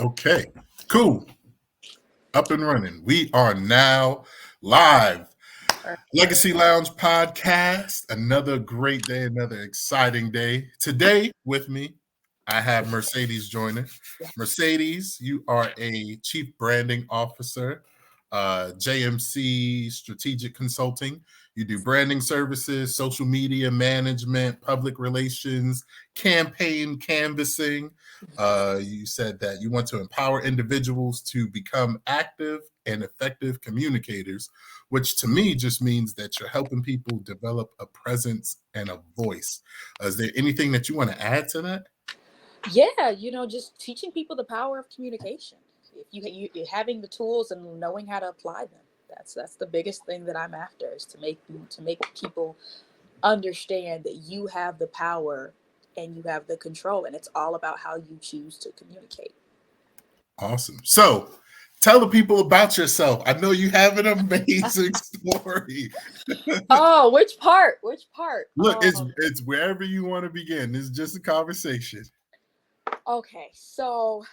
Okay, cool. Up and running. We are now live. Legacy Lounge podcast. Another great day, another exciting day. Today with me, I have Mercedes joining. Mercedes, you are a chief branding officer, JMC Strategic Consulting. You do branding services, social media management, public relations, campaign canvassing. You said that you want to empower individuals to become active and effective communicators, which to me just means that you're helping people develop a presence and a voice. Is there anything that you want to add to that? Yeah, just teaching people the power of communication. If you having the tools and knowing how to apply them, that's the biggest thing that I'm after is to make people understand that you have the power and you have the control, and it's all about how you choose to communicate. Awesome. So tell the people about yourself. I know you have an amazing story. Oh, which part? Which part? Look, it's wherever you want to begin. It's just a conversation. Okay, so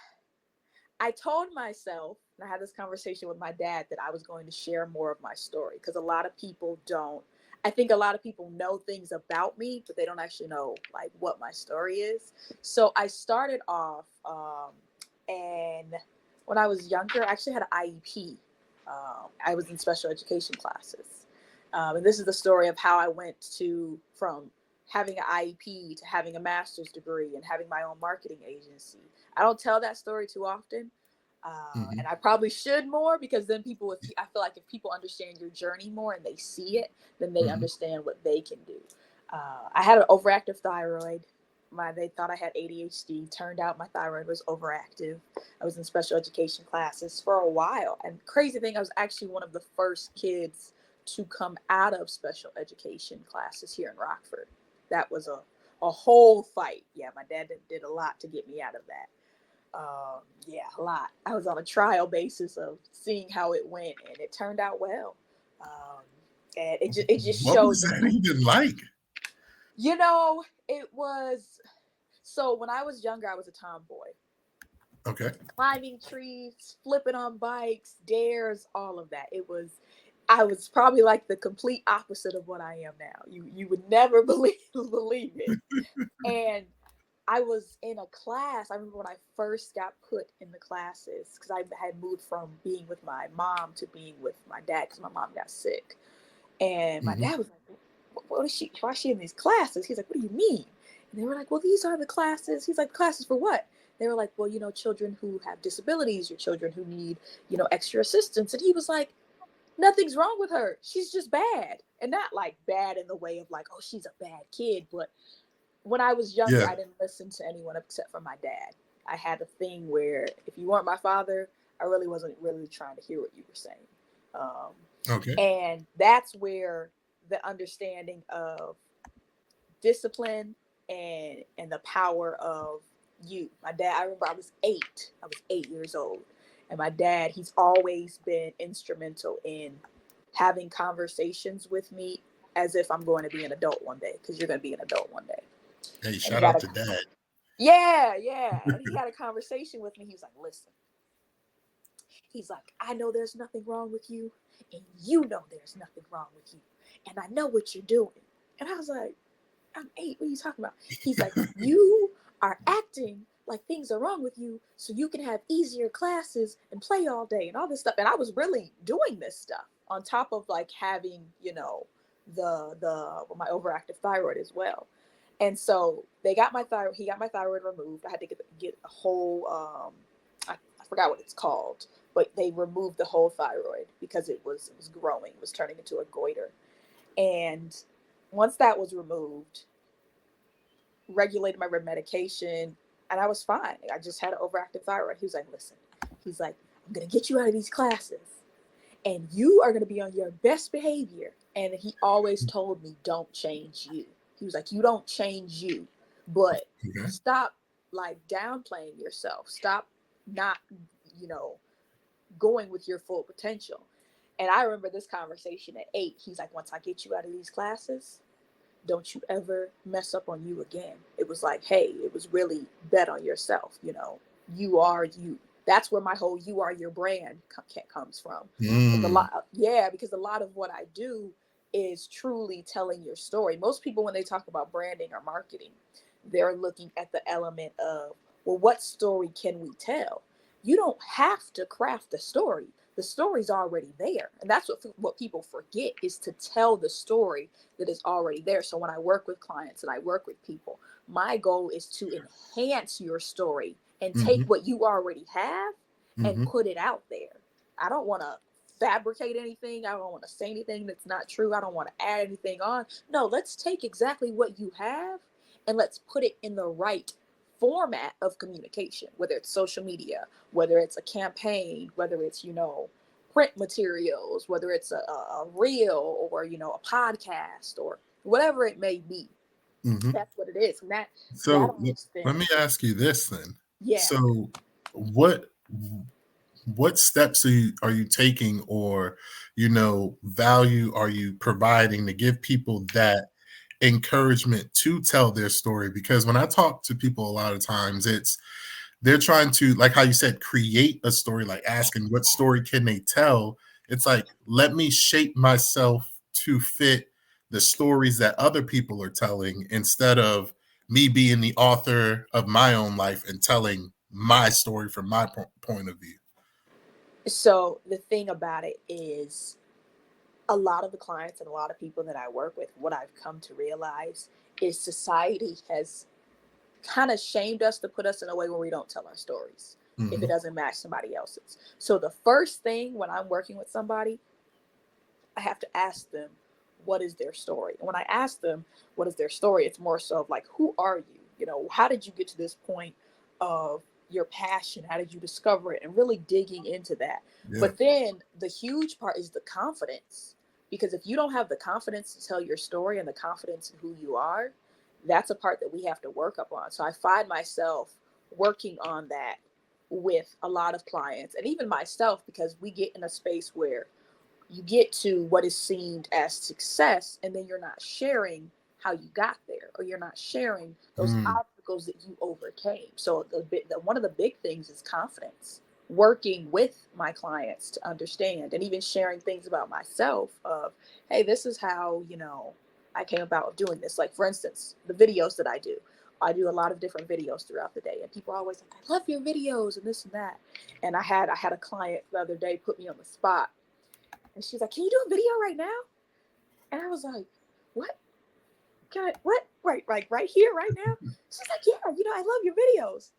I told myself, and I had this conversation with my dad, that I was going to share more of my story because a lot of people don't. I think a lot of people know things about me, but they don't actually know like what my story is. So I started off, and when I was younger, I actually had an IEP. I was in special education classes, and this is the story of how I went from having an IEP to having a master's degree and having my own marketing agency. I don't tell that story too often. And I probably should more because then I feel like if people understand your journey more and they see it, then they understand what they can do. I had an overactive thyroid. They thought I had ADHD. Turned out my thyroid was overactive. I was in special education classes for a while. And crazy thing, I was actually one of the first kids to come out of special education classes here in Rockford. That was a whole fight. Yeah, my dad did a lot to get me out of that. A lot. I was on a trial basis of seeing how it went, and it turned out well. And it just What shows was that even like? It was. So when I was younger, I was a tomboy. Okay. Climbing trees, flipping on bikes, dares, all of that. I was probably like the complete opposite of what I am now. You would never believe it. And I was in a class. I remember when I first got put in the classes because I had moved from being with my mom to being with my dad because my mom got sick. And my dad was like, what is she? Why is she in these classes? He's like, what do you mean? And they were like, well, these are the classes. He's like, classes for what? They were like, well, children who have disabilities, your children who need, extra assistance. And he was like, nothing's wrong with her. She's just bad. And not like bad in the way of like, oh, she's a bad kid. But when I was younger, Yeah. I didn't listen to anyone except for my dad. I had a thing where if you weren't my father, I really wasn't really trying to hear what you were saying. Okay. And that's where the understanding of discipline and the power of you. My dad, I remember I was 8. I was 8 years old. And my dad, he's always been instrumental in having conversations with me as if I'm going to be an adult one day, because you're going to be an adult one day. Hey, And he shout had out a to Dad. yeah. And he had a conversation with me. He was like, listen, he's like, I know there's nothing wrong with you, and you know there's nothing wrong with you. And I know what you're doing. And I was like, I'm 8. What are you talking about? He's like, you are acting like things are wrong with you so you can have easier classes and play all day and all this stuff. And I was really doing this stuff on top of like having, the my overactive thyroid as well. And so he got my thyroid removed. I had to get a whole I forgot what it's called, but they removed the whole thyroid because it was growing, it was turning into a goiter. And once that was removed, regulated my medication, and I was fine. I just had an overactive thyroid. He was like, listen, he's like, I'm going to get you out of these classes and you are going to be on your best behavior. And he always told me, don't change you. He was like, you don't change you, but stop like downplaying yourself. Stop not, going with your full potential. And I remember this conversation at 8. He's like, once I get you out of these classes, don't you ever mess up on you again. It was like, hey, it was really bet on yourself. You are you. That's where my whole "you are your brand" comes from. Because Mm, because a lot of what I do is truly telling your story. Most people, when they talk about branding or marketing, they're looking at the element of, well, what story can we tell? You don't have to craft a story. The story's already there, and that's what people forget, is to tell the story that is already there. So when I work with clients and I work with people, my goal is to enhance your story and take hmm what you already have and hmm put it out there. I don't want to fabricate anything. I don't want to say anything that's not true. I don't want to add anything on. No, let's take exactly what you have and let's put it in the right format of communication, whether it's social media, whether it's a campaign, whether it's, print materials, whether it's a reel, or, a podcast, or whatever it may be. hmm That's what it is. And that So almost let then, me ask you this then. yeah. So what steps are you taking, or value are you providing to give people that encouragement to tell their story? Because when I talk to people, a lot of times they're trying to, like how you said, create a story, like asking what story can they tell. It's like, let me shape myself to fit the stories that other people are telling, instead of me being the author of my own life and telling my story from my point of view. So the thing about it is, a lot of the clients and a lot of people that I work with, what I've come to realize is society has kind of shamed us to put us in a way where we don't tell our stories if it Hmm doesn't match somebody else's. So the first thing when I'm working with somebody, I have to ask them, what is their story? And when I ask them what is their story, it's more so of like, who are you? How did you get to this point of your passion? How did you discover it? And really digging into that. Yeah. But then the huge part is the confidence. Because if you don't have the confidence to tell your story and the confidence in who you are, that's a part that we have to work up on. So I find myself working on that with a lot of clients and even myself, because we get in a space where you get to what is seen as success, and then you're not sharing how you got there, or you're not sharing those Mm, obstacles that you overcame. So one of the big things is confidence, working with my clients to understand, and even sharing things about myself of, hey, this is how I came about doing this. Like, for instance, the videos that I do a lot of different videos throughout the day, and people are always like, I love your videos and this and that. And I had a client the other day put me on the spot, and she's like, "Can you do a video right now?" And I was like, "What? Can I? What? Right here, right now?" She's like, "Yeah, I love your videos."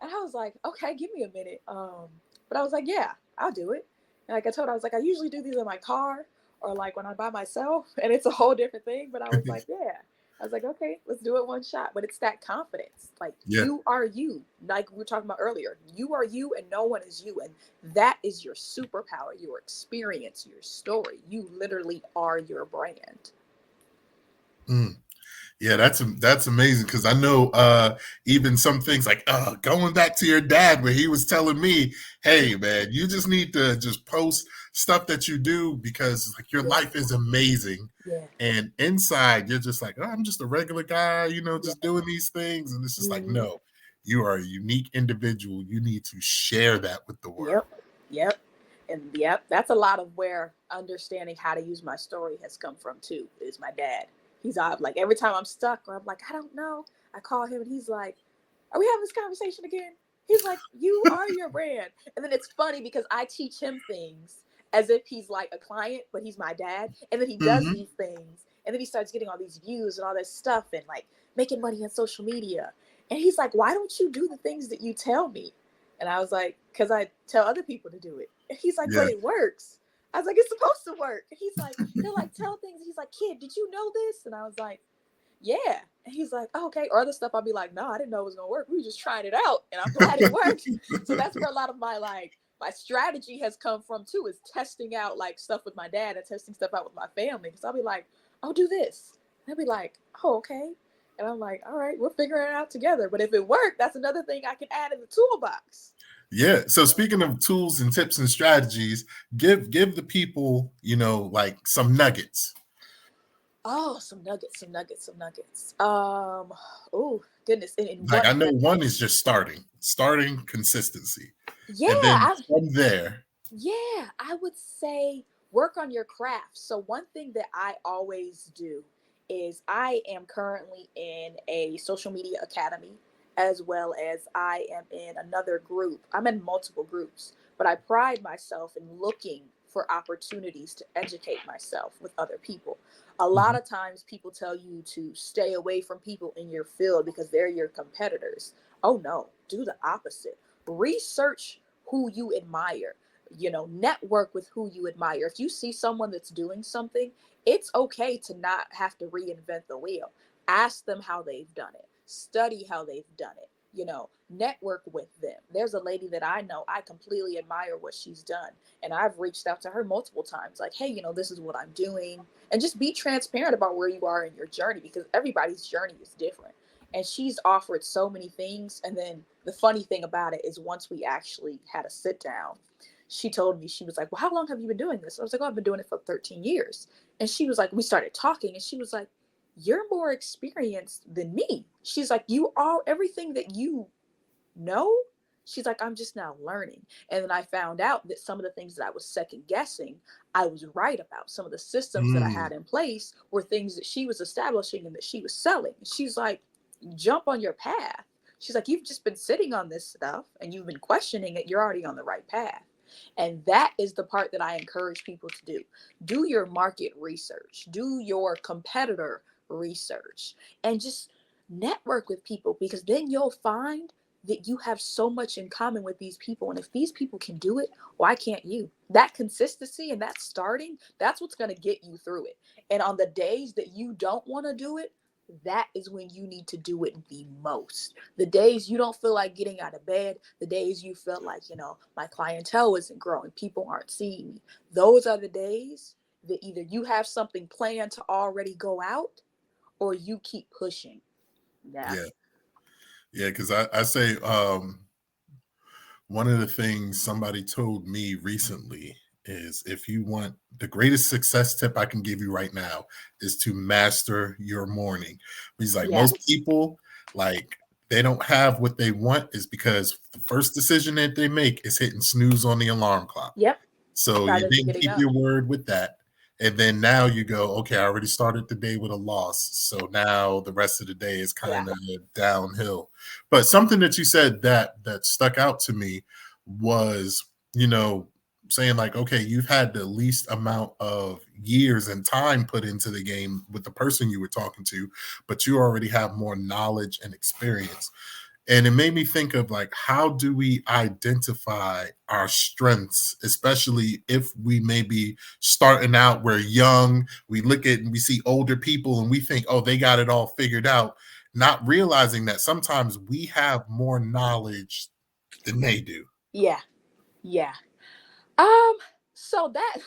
And I was like, "Okay, give me a minute." But I was like, "Yeah, I'll do it." And like I told her, I was like, "I usually do these in my car, or like when I'm by myself, and it's a whole different thing." But I was like, "Yeah." I was like, "Okay, let's do it one shot." But it's that confidence. Like, yeah. you are you. Like we were talking about earlier. You are you and no one is you. And that is your superpower, your experience, your story. You literally are your brand. Mm. Yeah, that's amazing, because I know even some things like going back to your dad, where he was telling me, hey man, you just need to just post stuff that you do, because like your Yeah. life is amazing. Yeah. And inside you're just like, oh, I'm just a regular guy, Yeah. just doing these things. And it's just like, Mm-hmm. no, you are a unique individual. You need to share that with the world. Yep. Yep. And yep, that's a lot of where understanding how to use my story has come from too. Is my dad. He's like, every time I'm stuck or I'm like, I don't know, I call him and he's like, are we having this conversation again? He's like, you are your brand. And then it's funny because I teach him things as if he's like a client, but he's my dad. And then he does Hmm these things. And then he starts getting all these views and all this stuff and like making money on social media. And he's like, why don't you do the things that you tell me? And I was like, because I tell other people to do it. And he's like, but Yeah. it works. I was like, it's supposed to work. And he's like, he'll like tell things. He's like, kid, did you know this? And I was like, yeah. And he's like, oh, okay. Or other stuff, I'll be like, no, I didn't know it was gonna work. We were just trying it out, and I'm glad it worked. So that's where a lot of my strategy has come from too, is testing out like stuff with my dad and testing stuff out with my family. Because I'll be like, I'll do this. And they'll be like, oh, okay. And I'm like, all right, we're figuring it out together. But if it worked, that's another thing I can add in the toolbox. Yeah. So speaking of tools and tips and strategies, give the people, like some nuggets. Oh, some nuggets. Oh goodness. In Like, what I know way? one is just starting consistency. Yeah, And then from there, yeah, I would say work on your craft. So one thing that I always do is I am currently in a social media academy, as well as I am in another group. I'm in multiple groups, but I pride myself in looking for opportunities to educate myself with other people. A lot mhm, of times people tell you to stay away from people in your field because they're your competitors. Oh no, do the opposite. Research who you admire, network with who you admire. If you see someone that's doing something, it's okay to not have to reinvent the wheel. Ask them how they've done it, study how they've done it, network with them. There's a lady that I know, I completely admire what she's done, and I've reached out to her multiple times, like, hey, this is what I'm doing. And just be transparent about where you are in your journey, because everybody's journey is different. And she's offered so many things. And then the funny thing about it is, once we actually had a sit down, she told me, she was like, well, how long have you been doing this? I was like, oh, I've been doing it for 13 years. And she was like, we started talking, and she was like, you're more experienced than me. She's like, you all, everything that you know, she's like, I'm just now learning. And then I found out that some of the things that I was second guessing, I was right about. Some of the systems that I mm, had in place were things that she was establishing and that she was selling. She's like, jump on your path. She's like, you've just been sitting on this stuff and you've been questioning it. You're already on the right path. And that is the part that I encourage people to do. Do your market research, do your competitor research, and just network with people, because then you'll find that you have so much in common with these people. And if these people can do it, why can't you? That consistency and that starting, that's what's going to get you through it. And on the days that you don't want to do it, that is when you need to do it the most. The days you don't feel like getting out of bed, the days you feel like, my clientele isn't growing, people aren't seeing me, those are the days that either you have something planned to already go out, or you keep pushing. Yeah. yeah, yeah. Because I say one of the things somebody told me recently is, if you want the greatest success tip I can give you right now is to master your morning. He's like, Yeah. most people, like, they don't have what they want is because the first decision that they make is hitting snooze on the alarm clock. Yep. So you Rather than didn't getting keep up. your word with that. And then now you go, okay, I already started the day with a loss. So now the rest of the day is Yeah. kind of downhill. But something that you said that stuck out to me was, saying like, okay, you've had the least amount of years and time put into the game with the person you were talking to, but you already have more knowledge and experience. And it made me think of, like, how do we identify our strengths, especially if we may be starting out, we're young, we look at and we see older people and we think, oh, they got it all figured out, not realizing that sometimes we have more knowledge than they do. Yeah. Yeah. Um, so that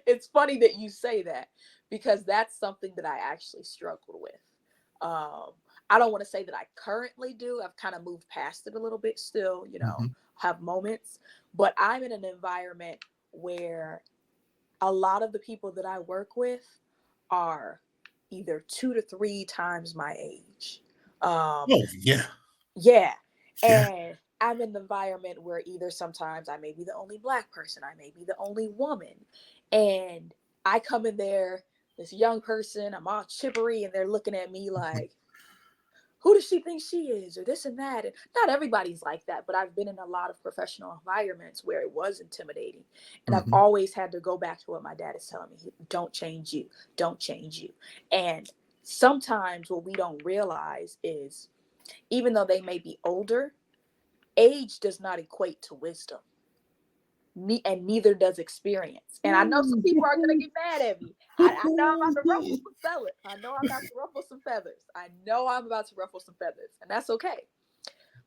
it's funny that you say that, because that's something that I actually struggled with. Um, I don't want to say that I currently do. I've kind of moved past it a little bit still, Mhm. have moments, but I'm in an environment where a lot of the people that I work with are either 2 to 3 times my age. Um, Oh, yeah. yeah. Yeah. And I'm in an environment where either sometimes I may be the only Black person, I may be the only woman. And I come in there, this young person, I'm all chippery, and they're looking at me like, who does she think she is, or this and that. And not everybody's like that, but I've been in a lot of professional environments where it was intimidating. And I've Mhm. always had to go back to what my dad is telling me: don't change you, don't change you. And sometimes what we don't realize is, even though they may be older, age does not equate to wisdom. And neither does experience. And I know some people are gonna get mad at me. I know I'm about to ruffle some feathers. I know I'm about to ruffle some feathers. I know I'm about to ruffle some feathers, and that's okay.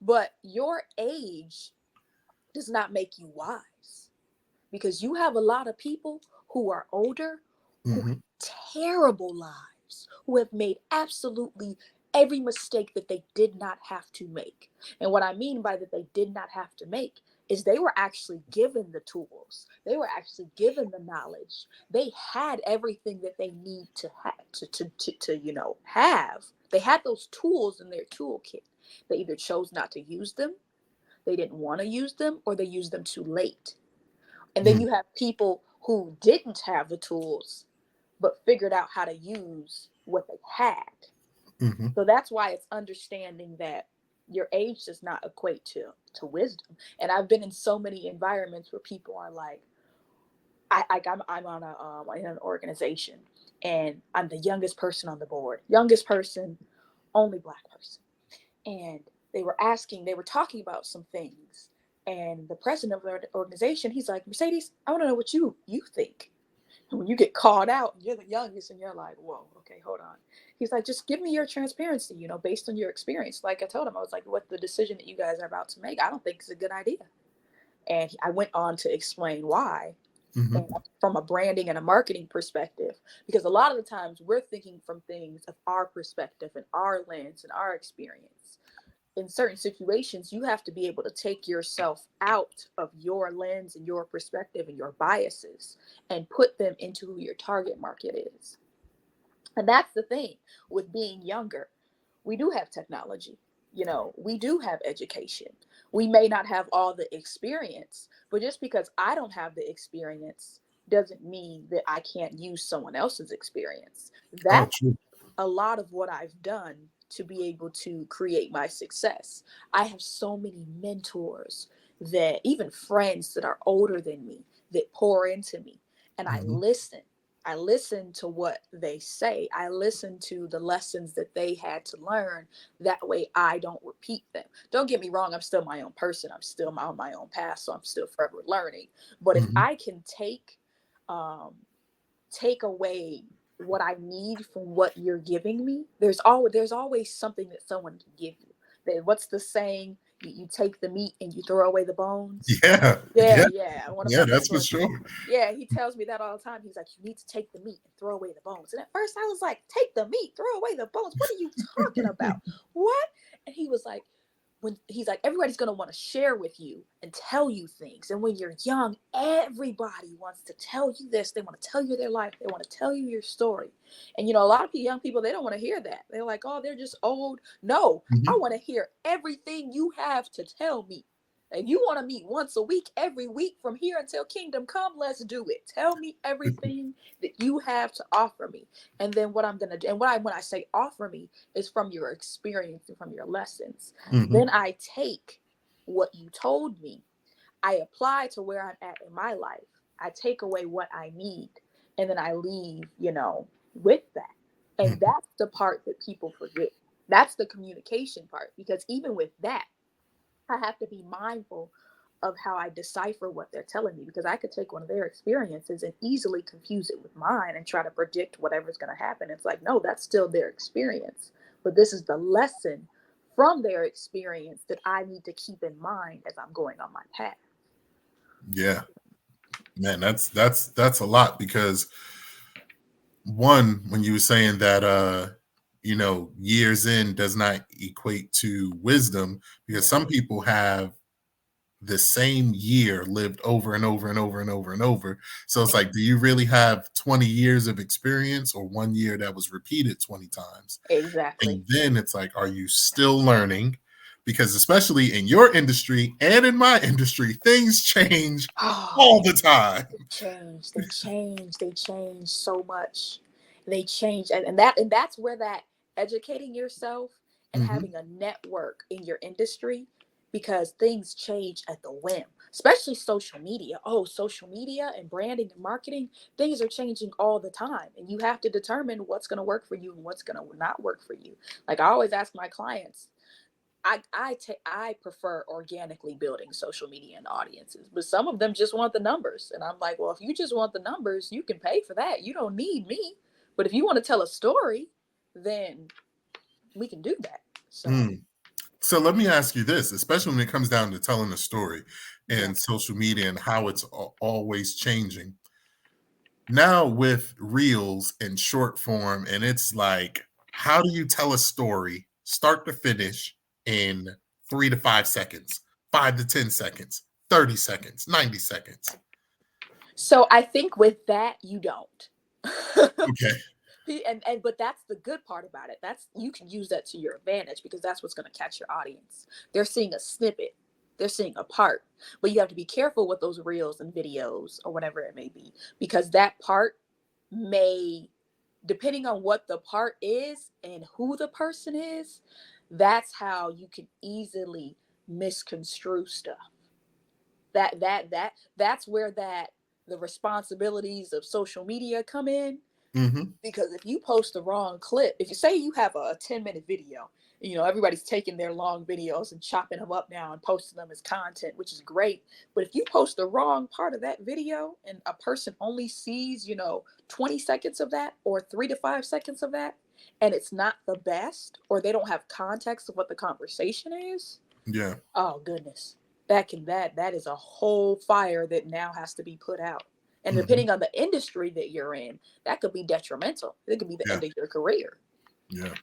But your age does not make you wise, because you have a lot of people who are older who have Mhm. terrible lives, who have made absolutely every mistake that they did not have to make. And what I mean by that they did not have to make is they were actually given the tools. They were actually given the knowledge. They had everything that they need to have have. They had those tools in their toolkit. They either chose not to use them, they didn't want to use them or they used them too late. And then Mm, you have people who didn't have the tools but figured out how to use what they had. mhm. So that's why it's understanding that your age does not equate to wisdom. And I've been in so many environments where people are like, I'm on a in an organization, and I'm the youngest person on the board, youngest person, only black person. And they were talking about some things, and the president of the organization, he's like, Mercedes, I want to know what you think. And when you get called out, and you're the youngest, and you're like, whoa, okay, hold on. He's like, just give me your transparency, based on your experience. Like I told him, I was like, what the decision that you guys are about to make, I don't think is a good idea. And I went on to explain why, and Mhm. from a branding and a marketing perspective, because a lot of the times we're thinking from things of our perspective and our lens and our experience. In certain situations, you have to be able to take yourself out of your lens and your perspective and your biases and put them into who your target market is. And that's the thing with being younger. We do have technology, we do have education. We may not have all the experience, but just because I don't have the experience doesn't mean that I can't use someone else's experience. Oh, That's true. a lot of what I've done to be able to create my success. I have so many mentors, that even friends that are older than me, that pour into me, and I Mhm. listen. I listen to what they say. I listen to the lessons that they had to learn. That way I don't repeat them. Don't get me wrong, I'm still my own person. I'm still on my own path, so I'm still forever learning. But if Mhm. I can um, take away what I need from what you're giving me, there's always something that someone can give you. What's the saying? You take the meat and you throw away the bones. Yeah, Yeah, yeah, yeah. One of yeah. my That's for mentors, sure. yeah, he tells me that all the time. He's like, you need to take the meat and throw away the bones. And at first I was like, take the meat, throw away the bones. What are you talking about? What? And he was like, when he's like, everybody's going to want to share with you and tell you things. And when you're young, everybody wants to tell you this. They want to tell you their life. They want to tell you your story. And a lot of young people, they don't want to hear that. They're like, oh, they're just old. No, I Mhm. want to hear everything you have to tell me. If you want to meet once a week, every week from here until kingdom come, let's do it. Tell me everything that you have to offer me. And then what I'm gonna do, and when I say offer me, is from your experience and from your lessons. Mhm. Then I take what you told me, I apply to where I'm at in my life. I take away what I need, and then I leave, with that. And Mhm. that's the part that people forget. That's the communication part, because even with that, I have to be mindful of how I decipher what they're telling me, because I could take one of their experiences and easily confuse it with mine and try to predict whatever's going to happen. It's like, no, that's still their experience. But this is the lesson from their experience that I need to keep in mind as I'm going on my path. Yeah, man, that's a lot because one, when you were saying that years in does not equate to wisdom, because some Right. people have the same year lived over and over and over and over and over. So it's like, do you really have 20 years of experience or 1 year that was repeated 20 times? Exactly. And then it's like, are you still learning? Because especially in your industry and in my industry, things change Oh, all the time. they change so much. They change, and that's where that educating yourself and Hmm. having a network in your industry, because things change at the whim, especially social media. Oh, social media and branding and marketing, things are changing all the time, and you have to determine what's going to work for you and what's going to not work for you. Like I always ask my clients, I prefer organically building social media and audiences, but some of them just want the numbers, and I'm like, well, if you just want the numbers, you can pay for that. You don't need me. But if you want to tell a story, then we can do that. So Mm. So let me ask you this, especially when it comes down to telling a story yeah. and social media and how it's always changing. Now with reels and short form, and it's like, how do you tell a story start to finish in 3 to 5 seconds, 5 to 10 seconds, 30 seconds, 90 seconds? So I think with that, you don't. Okay. And but that's the good part about it. That's, you can use that to your advantage, because that's what's going to catch your audience. They're seeing a snippet. They're seeing a part. But you have to be careful with those reels and videos or whatever it may be, because that part may, depending on what the part is and who the person is, that's how you can easily misconstrue stuff. That's where that the responsibilities of social media come in. Mm-hmm. Because if you post the wrong clip, if you say you have a 10-minute video, everybody's taking their long videos and chopping them up now and posting them as content, which is great. But if you post the wrong part of that video and a person only sees 20 seconds of that or 3 to 5 seconds of that, and it's not the best, or they don't have context of what the conversation is, Yeah. oh goodness, that is a whole fire that now has to be put out. And Mm-hmm. depending on the industry that you're in, that could be detrimental. It could be the Yeah. end of your career. Yeah.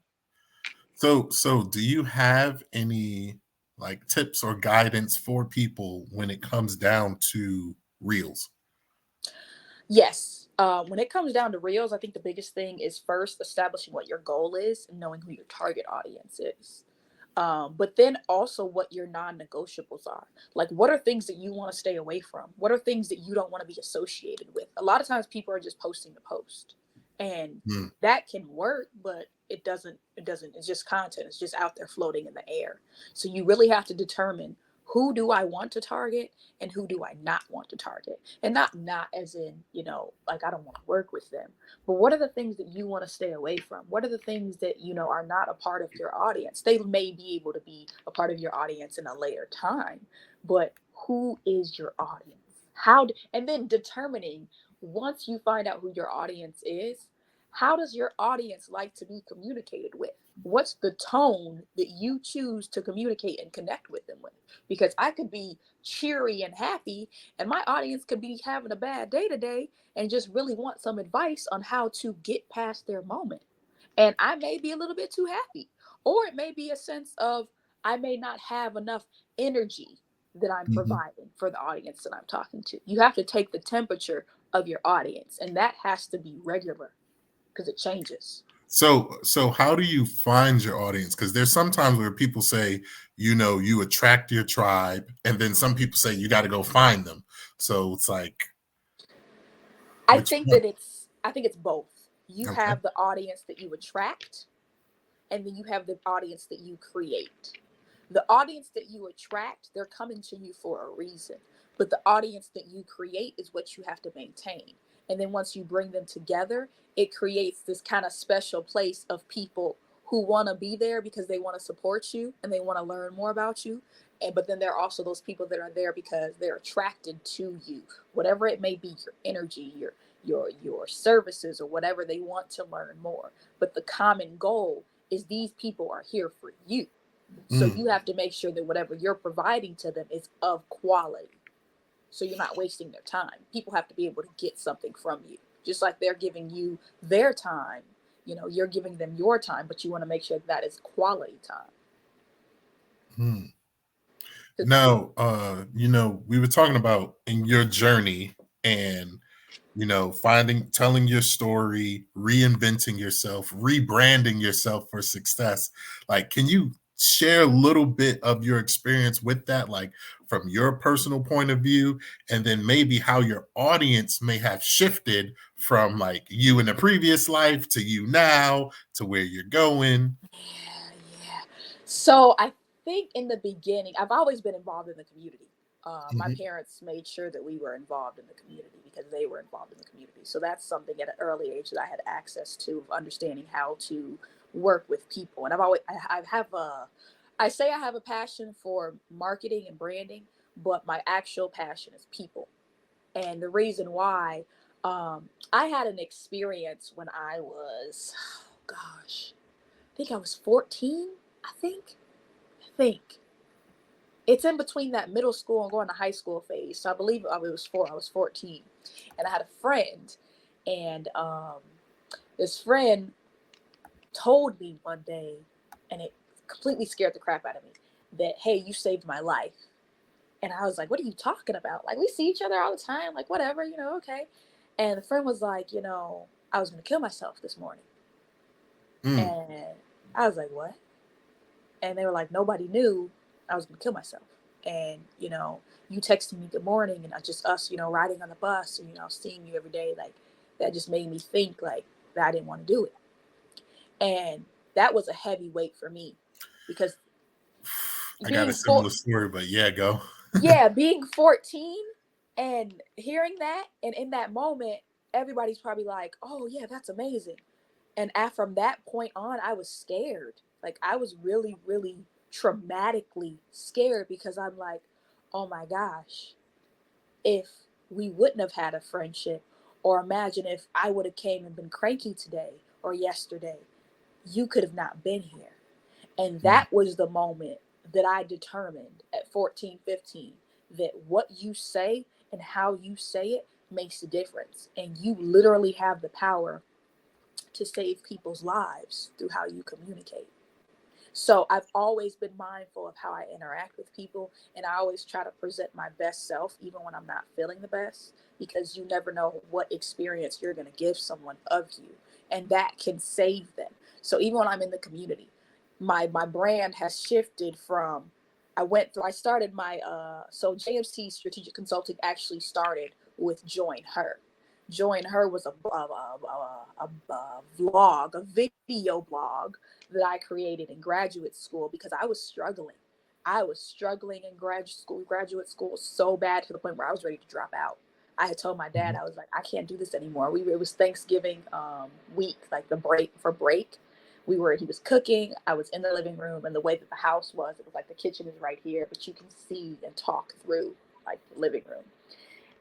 So do you have any like tips or guidance for people when it comes down to reels? Yes. When it comes down to reels, I think the biggest thing is first establishing what your goal is and knowing who your target audience is. But then also what your non-negotiables are. Like, what are things that you want to stay away from? What are things that you don't want to be associated with? A lot of times people are just posting to post, and Mm. that can work, but it doesn't, it's just content. It's just out there floating in the air. So you really have to determine, who do I want to target and who do I not want to target? And not as in, like, I don't want to work with them, but what are the things that you want to stay away from? What are the things that are not a part of your audience? They may be able to be a part of your audience in a later time, but who is your audience? And then determining, once you find out who your audience is, how does your audience like to be communicated with? What's the tone that you choose to communicate and connect with them with? Because I could be cheery and happy, and my audience could be having a bad day today and just really want some advice on how to get past their moment. And I may be a little bit too happy, or it may be a sense of, I may not have enough energy that I'm Mm-hmm. providing for the audience that I'm talking to. You have to take the temperature of your audience, and that has to be regular because it changes. So how do you find your audience? Because there's sometimes where people say, you attract your tribe, and then some people say you got to go find them. So it's like, I which think one? that it's both. You Okay. have the audience that you attract, and then you have the audience that you create. The audience that you attract, they're coming to you for a reason. But the audience that you create is what you have to maintain. And then once you bring them together, it creates this kind of special place of people who want to be there because they want to support you and they want to learn more about you. And but then there are also those people that are there because they're attracted to you, whatever it may be, your energy, your services, or whatever, they want to learn more. But the common goal is, these people are here for you. So Mm. you have to make sure that whatever you're providing to them is of quality. So you're not wasting their time. People have to be able to get something from you. Just like they're giving you their time, you're giving them your time, but you want to make sure that is quality time. Mm. 'Cause- Now, we were talking about in your journey and, telling your story, reinventing yourself, rebranding yourself for success. Like, can you share a little bit of your experience with that, like from your personal point of view, and then maybe how your audience may have shifted from like you in the previous life to you now to where you're going? Yeah. So I think in the beginning, I've always been involved in the community. My Mhm. parents made sure that we were involved in the community because they were involved in the community. So that's something at an early age that I had access to, of understanding how to work with people. And I say I have a passion for marketing and branding, but my actual passion is people. And the reason why, I had an experience when I was, oh gosh, I think I was 14. I think. I think. It's in between that middle school and going to high school phase. So I believe it was I was 14. And I had a friend. And this friend told me one day, and it completely scared the crap out of me, that, hey, you saved my life. And I was like, what are you talking about? Like, we see each other all the time. Like, whatever, okay. And the friend was like, I was going to kill myself this morning. Mm. And I was like, what? And they were like, nobody knew I was going to kill myself. and you texting me good morning, and just us, riding on the bus, and seeing you every day, like that just made me think like that I didn't want to do it. And that was a heavy weight for me, because I got a being similar story, but yeah, go. yeah, being 14 and hearing that, and in that moment, everybody's probably like, "Oh yeah, that's amazing." And from that point on, I was scared. Like I was really, really traumatically scared, because I'm like, "Oh my gosh, if we wouldn't have had a friendship, or imagine if I would have came and been cranky today or yesterday, you could have not been here." And Mm. that was the moment that I determined at 14, 15, that what you say and how you say it makes a difference. And you literally have the power to save people's lives through how you communicate. So I've always been mindful of how I interact with people, and I always try to present my best self even when I'm not feeling the best, because you never know what experience you're going to give someone of you, and that can save them. So even when I'm in the community, my brand has shifted from, I started my so JMC Strategic Consulting actually started with Join Her. Join Her was a vlog, a video blog that I created in graduate school, because I was struggling. I was struggling in graduate school so bad, to the point where I was ready to drop out. I had told my dad, I was like, I can't do this anymore. It was Thanksgiving week, like the break. He was cooking. I was in the living room, and the way that the house was, it was like the kitchen is right here, but you can see and talk through like the living room.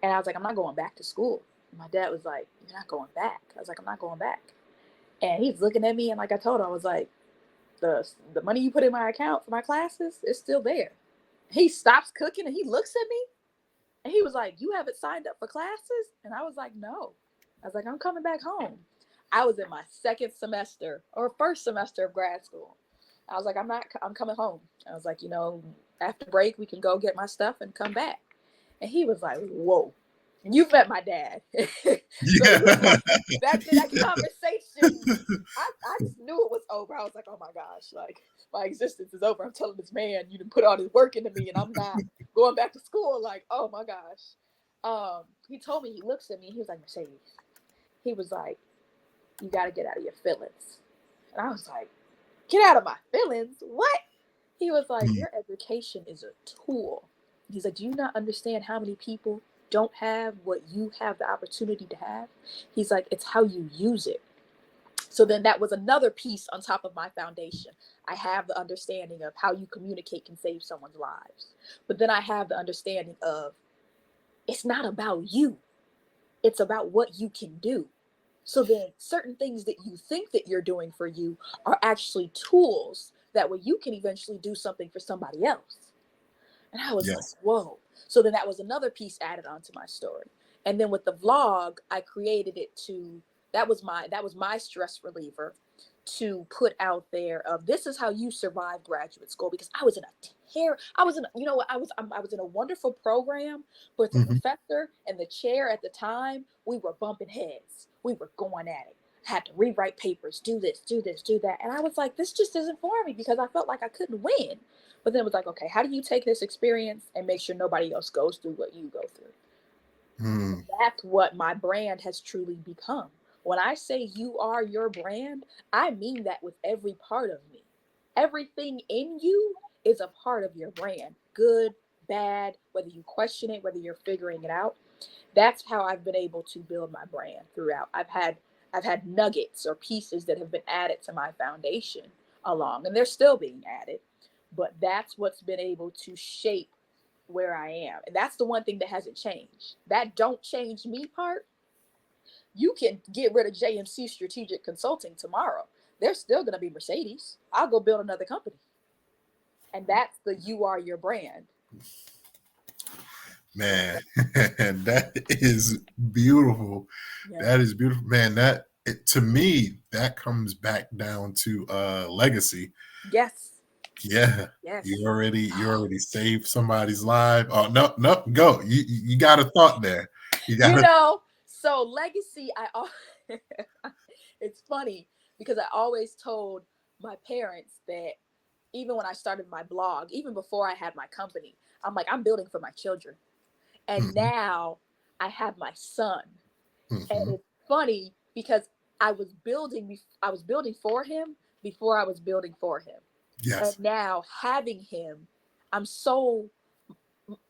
And I was like, I'm not going back to school. My dad was like, "You're not going back." I was like, "I'm not going back." And he's looking at me, and like I told him, I was like, the money you put in my account for my classes is still there. He stops cooking and he looks at me, and he was like, "You haven't signed up for classes?" And I was like, "No." I was like, "I'm coming back home." I was in my second semester or first semester of grad school. I was like, I'm coming home. I was like, after break, we can go get my stuff and come back. And he was like, "Whoa." And you've met my dad. So he was Yeah. like, that conversation, I just knew it was over. I was like, "Oh my gosh, like my existence is over. I'm telling this man, you didn't put all this work into me, and I'm not going back to school." Like, oh my gosh. He told me, he looks at me, he was like, "Mercedes," he was like, "You got to get out of your feelings." And I was like, "Get out of my feelings? What?" He was like, Mm. "Your education is a tool." He's like, "Do you not understand how many people don't have what you have the opportunity to have?" He's like, "It's how you use it." So then that was another piece on top of my foundation. I have the understanding of how you communicate can save someone's lives. But then I have the understanding of, it's not about you, it's about what you can do. So then certain things that you think that you're doing for you are actually tools that way you can eventually do something for somebody else. And I was like, Yes. whoa. So then that was another piece added onto my story. And then with the vlog, I created it to, that was my stress reliever, to put out there of, this is how you survive graduate school, because I was in a I was in, you know what, I was in a wonderful program, but the Hmm. professor and the chair at the time, we were bumping heads. We were going at it. Had to rewrite papers, do this, do this, do that. And I was like, this just isn't for me, because I felt like I couldn't win. But then it was like, okay, how do you take this experience and make sure nobody else goes through what you go through? Mm. That's what my brand has truly become. When I say you are your brand, I mean that with every part of me. Everything in you is a part of your brand, good, bad, whether you question it, whether you're figuring it out. That's how I've been able to build my brand throughout. I've had nuggets or pieces that have been added to my foundation along, and they're still being added. But that's what's been able to shape where I am. And that's the one thing that hasn't changed. That don't change me part. You can get rid of JMC Strategic Consulting tomorrow. There's still going to be Mercedes. I'll go build another company. And that's the you are your brand. Man, that is beautiful. Yeah. That is beautiful, man. To me, that comes back down to legacy. Yes. Yeah, Yes. you already saved somebody's life. Oh no, no, go. You got a thought there. You got a So legacy, it's funny, because I always told my parents that, even when I started my blog, even before I had my company, I'm like, I'm building for my children. And Mm-hmm. now I have my son. And Mm-hmm. it's funny because I was building for him before I was building for him. And Yes. now having him, I'm so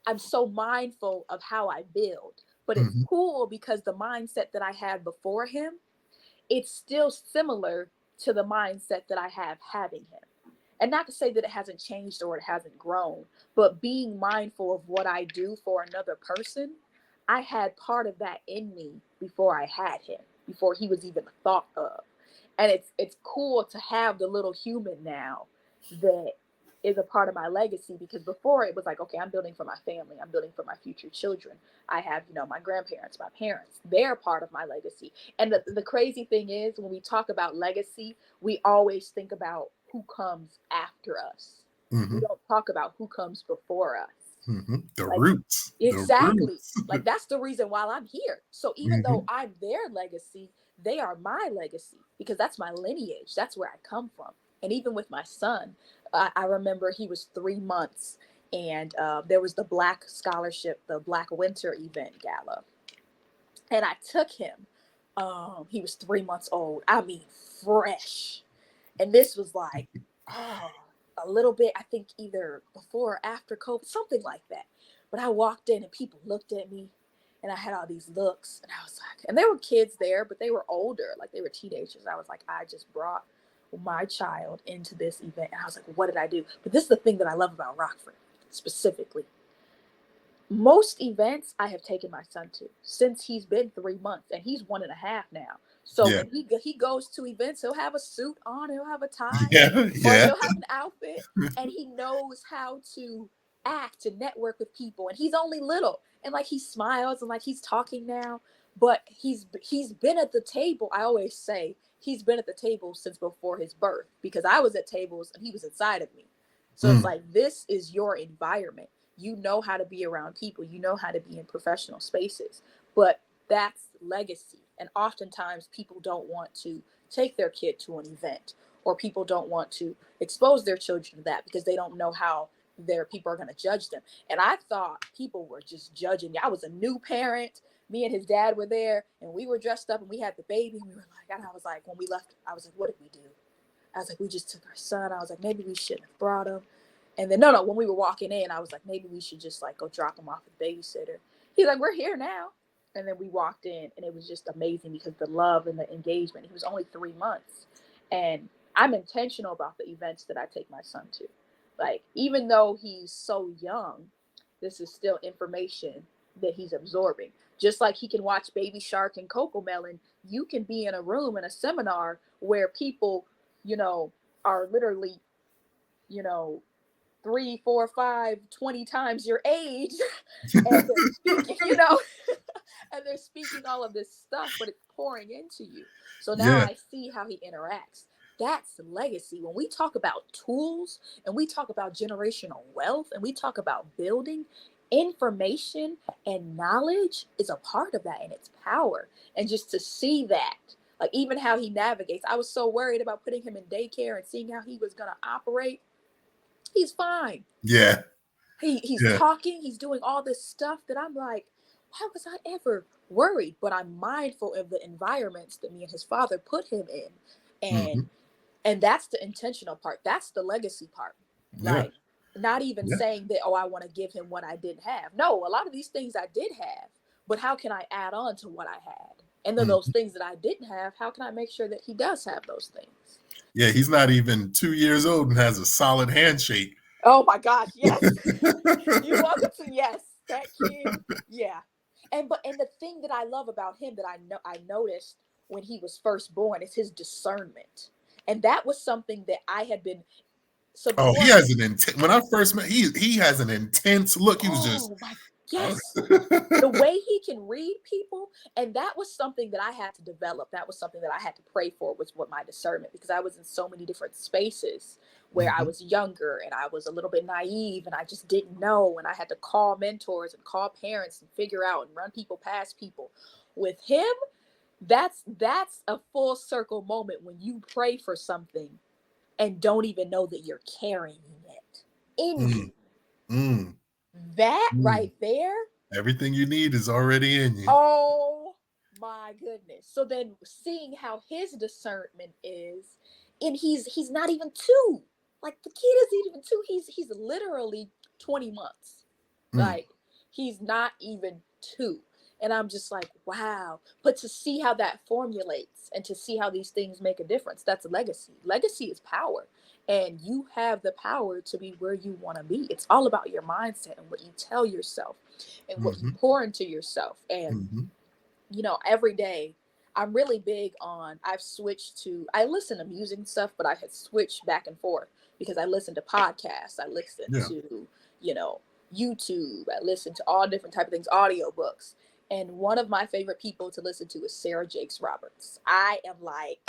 I'm so mindful of how I build. But it's Mm-hmm. cool because the mindset that I had before him, it's still similar to the mindset that I have having him. And not to say that it hasn't changed or it hasn't grown, but being mindful of what I do for another person, I had part of that in me before I had him, before he was even thought of. And it's cool to have the little human now that is a part of my legacy, because before it was like, okay, I'm building for my family, I'm building for my future children. I have, my grandparents, my parents, they're part of my legacy. And the crazy thing is, when we talk about legacy, we always think about who comes after us. We Mm-hmm. don't talk about who comes before us. Mm-hmm. The Like, roots. The exactly. roots. Like, that's the reason why I'm here. So even Mm-hmm. though I'm their legacy, they are my legacy, because that's my lineage. That's where I come from. And even with my son, I remember he was 3 months, and there was the Black Scholarship, the Black Winter Event Gala. And I took him. He was 3 months old. I mean, fresh. And this was like, oh, a little bit, I think either before or after COVID, something like that. But I walked in and people looked at me, and I had all these looks, and I was like, and there were kids there, but they were older, like they were teenagers. I was like, I just brought my child into this event. And I was like, what did I do? But this is the thing that I love about Rockford specifically. Most events I have taken my son to since he's been 3 months, and he's 1.5 now. So Yeah. when he goes to events, he'll have a suit on, he'll have a tie, Yeah. or Yeah. he'll have an outfit, and he knows how to act and network with people. And he's only little, and like he smiles and like he's talking now, but he's been at the table. I always say he's been at the table since before his birth, because I was at tables and he was inside of me. So it's Mm. like, this is your environment. You know how to be around people, you know how to be in professional spaces. But that's legacy. And oftentimes people don't want to take their kid to an event, or people don't want to expose their children to that, because they don't know how their people are going to judge them. And I thought people were just judging me. I was a new parent. Me and his dad were there, and we were dressed up, and we had the baby, and we were like, and I was like, when we left, I was like, what did we do? I was like, we just took our son. I was like, maybe we shouldn't have brought him. And then no, when we were walking in, I was like, maybe we should just like go drop him off at the babysitter. He's like, we're here now. And then we walked in, and it was just amazing, because the love and the engagement. He was only 3 months. And I'm intentional about the events that I take my son to. Like, even though he's so young, this is still information that he's absorbing. Just like he can watch Baby Shark and Coco Melon, you can be in a room in a seminar where people, you know, are literally, you know, 3, 4, 5, 20 times your age, and they're speaking, and they're speaking all of this stuff, but it's pouring into you. So now Yeah. I see how he interacts. That's legacy. When we talk about tools, and we talk about generational wealth, and we talk about building, information and knowledge is a part of that, and its power. And just to see that, like even how he navigates, I was so worried about putting him in daycare and seeing how he was going to operate. He's fine. Yeah. He's Yeah. talking, he's doing all this stuff that I'm like, why was I ever worried? But I'm mindful of the environments that me and his father put him in. Mm-hmm. And that's the intentional part. That's the legacy part. Yeah. Like, not even Yeah. saying that, oh, I want to give him what I didn't have. No, a lot of these things I did have, but how can I add on to what I had? And then those Mm-hmm. things that I didn't have, how can I make sure that he does have those things? Yeah. He's not even 2 years old and has a solid handshake. Oh my gosh, yes. You welcome to, yes, that kid. Yeah. And the thing that I love about him that I noticed when he was first born is his discernment. And that was something that I had been, so Oh, he before, has an intense. When I first met, he has an intense look. He was just. oh my, Oh. yes. The way he can read people, and that was something that I had to develop. That was something that I had to pray for, was what my discernment, because I was in so many different spaces where I Mm-hmm. was younger and I was a little bit naive and I just didn't know, and I had to call mentors and call parents and figure out and run people past people. With him, that's a full circle moment when you pray for something and don't even know that you're carrying it in Mm. you. Mm. That right there. Everything you need is already in you. Oh my goodness. So then seeing how his discernment is, and he's not even two. Like the kid isn't even two. He's literally 20 months. Mm. Like he's not even two. And I'm just like, wow. But to see how that formulates and to see how these things make a difference, that's legacy. Legacy is power. And you have the power to be where you want to be. It's all about your mindset and what you tell yourself and what you Mm-hmm. pour into yourself. And Mm-hmm. every day I'm really big on, I listen to music and stuff, but I had switched back and forth because I listen to podcasts, I listen Yeah. to, YouTube, I listen to all different type of things, audiobooks. And one of my favorite people to listen to is Sarah Jakes Roberts. I am like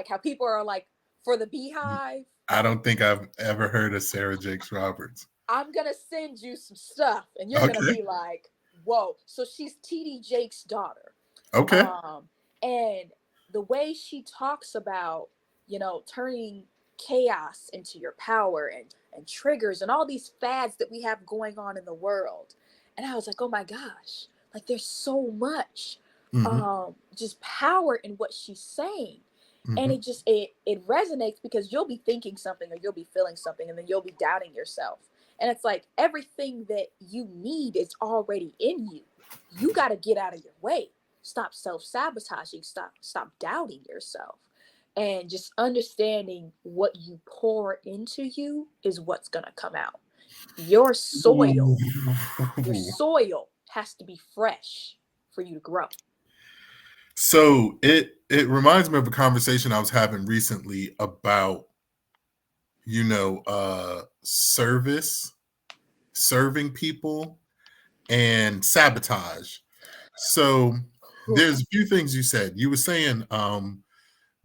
how people are like for the Beehive. I don't think I've ever heard of Sarah Jakes Roberts. I'm gonna send you some stuff and you're gonna Okay. be like, whoa. So she's TD Jake's daughter. Okay. And the way she talks about, turning chaos into your power and triggers and all these fads that we have going on in the world. And I was like, oh my gosh, like there's so much Mm-hmm. just power in what she's saying. And Mm-hmm. it resonates because you'll be thinking something or you'll be feeling something and then you'll be doubting yourself. And it's like everything that you need is already in you. You got to get out of your way. Stop self-sabotaging. Stop doubting yourself. And just understanding what you pour into you is what's going to come out. Your soil, your Ooh. soil has to be fresh for you to grow. So it reminds me of a conversation I was having recently about serving people and sabotage. So there's a few things you said. You were saying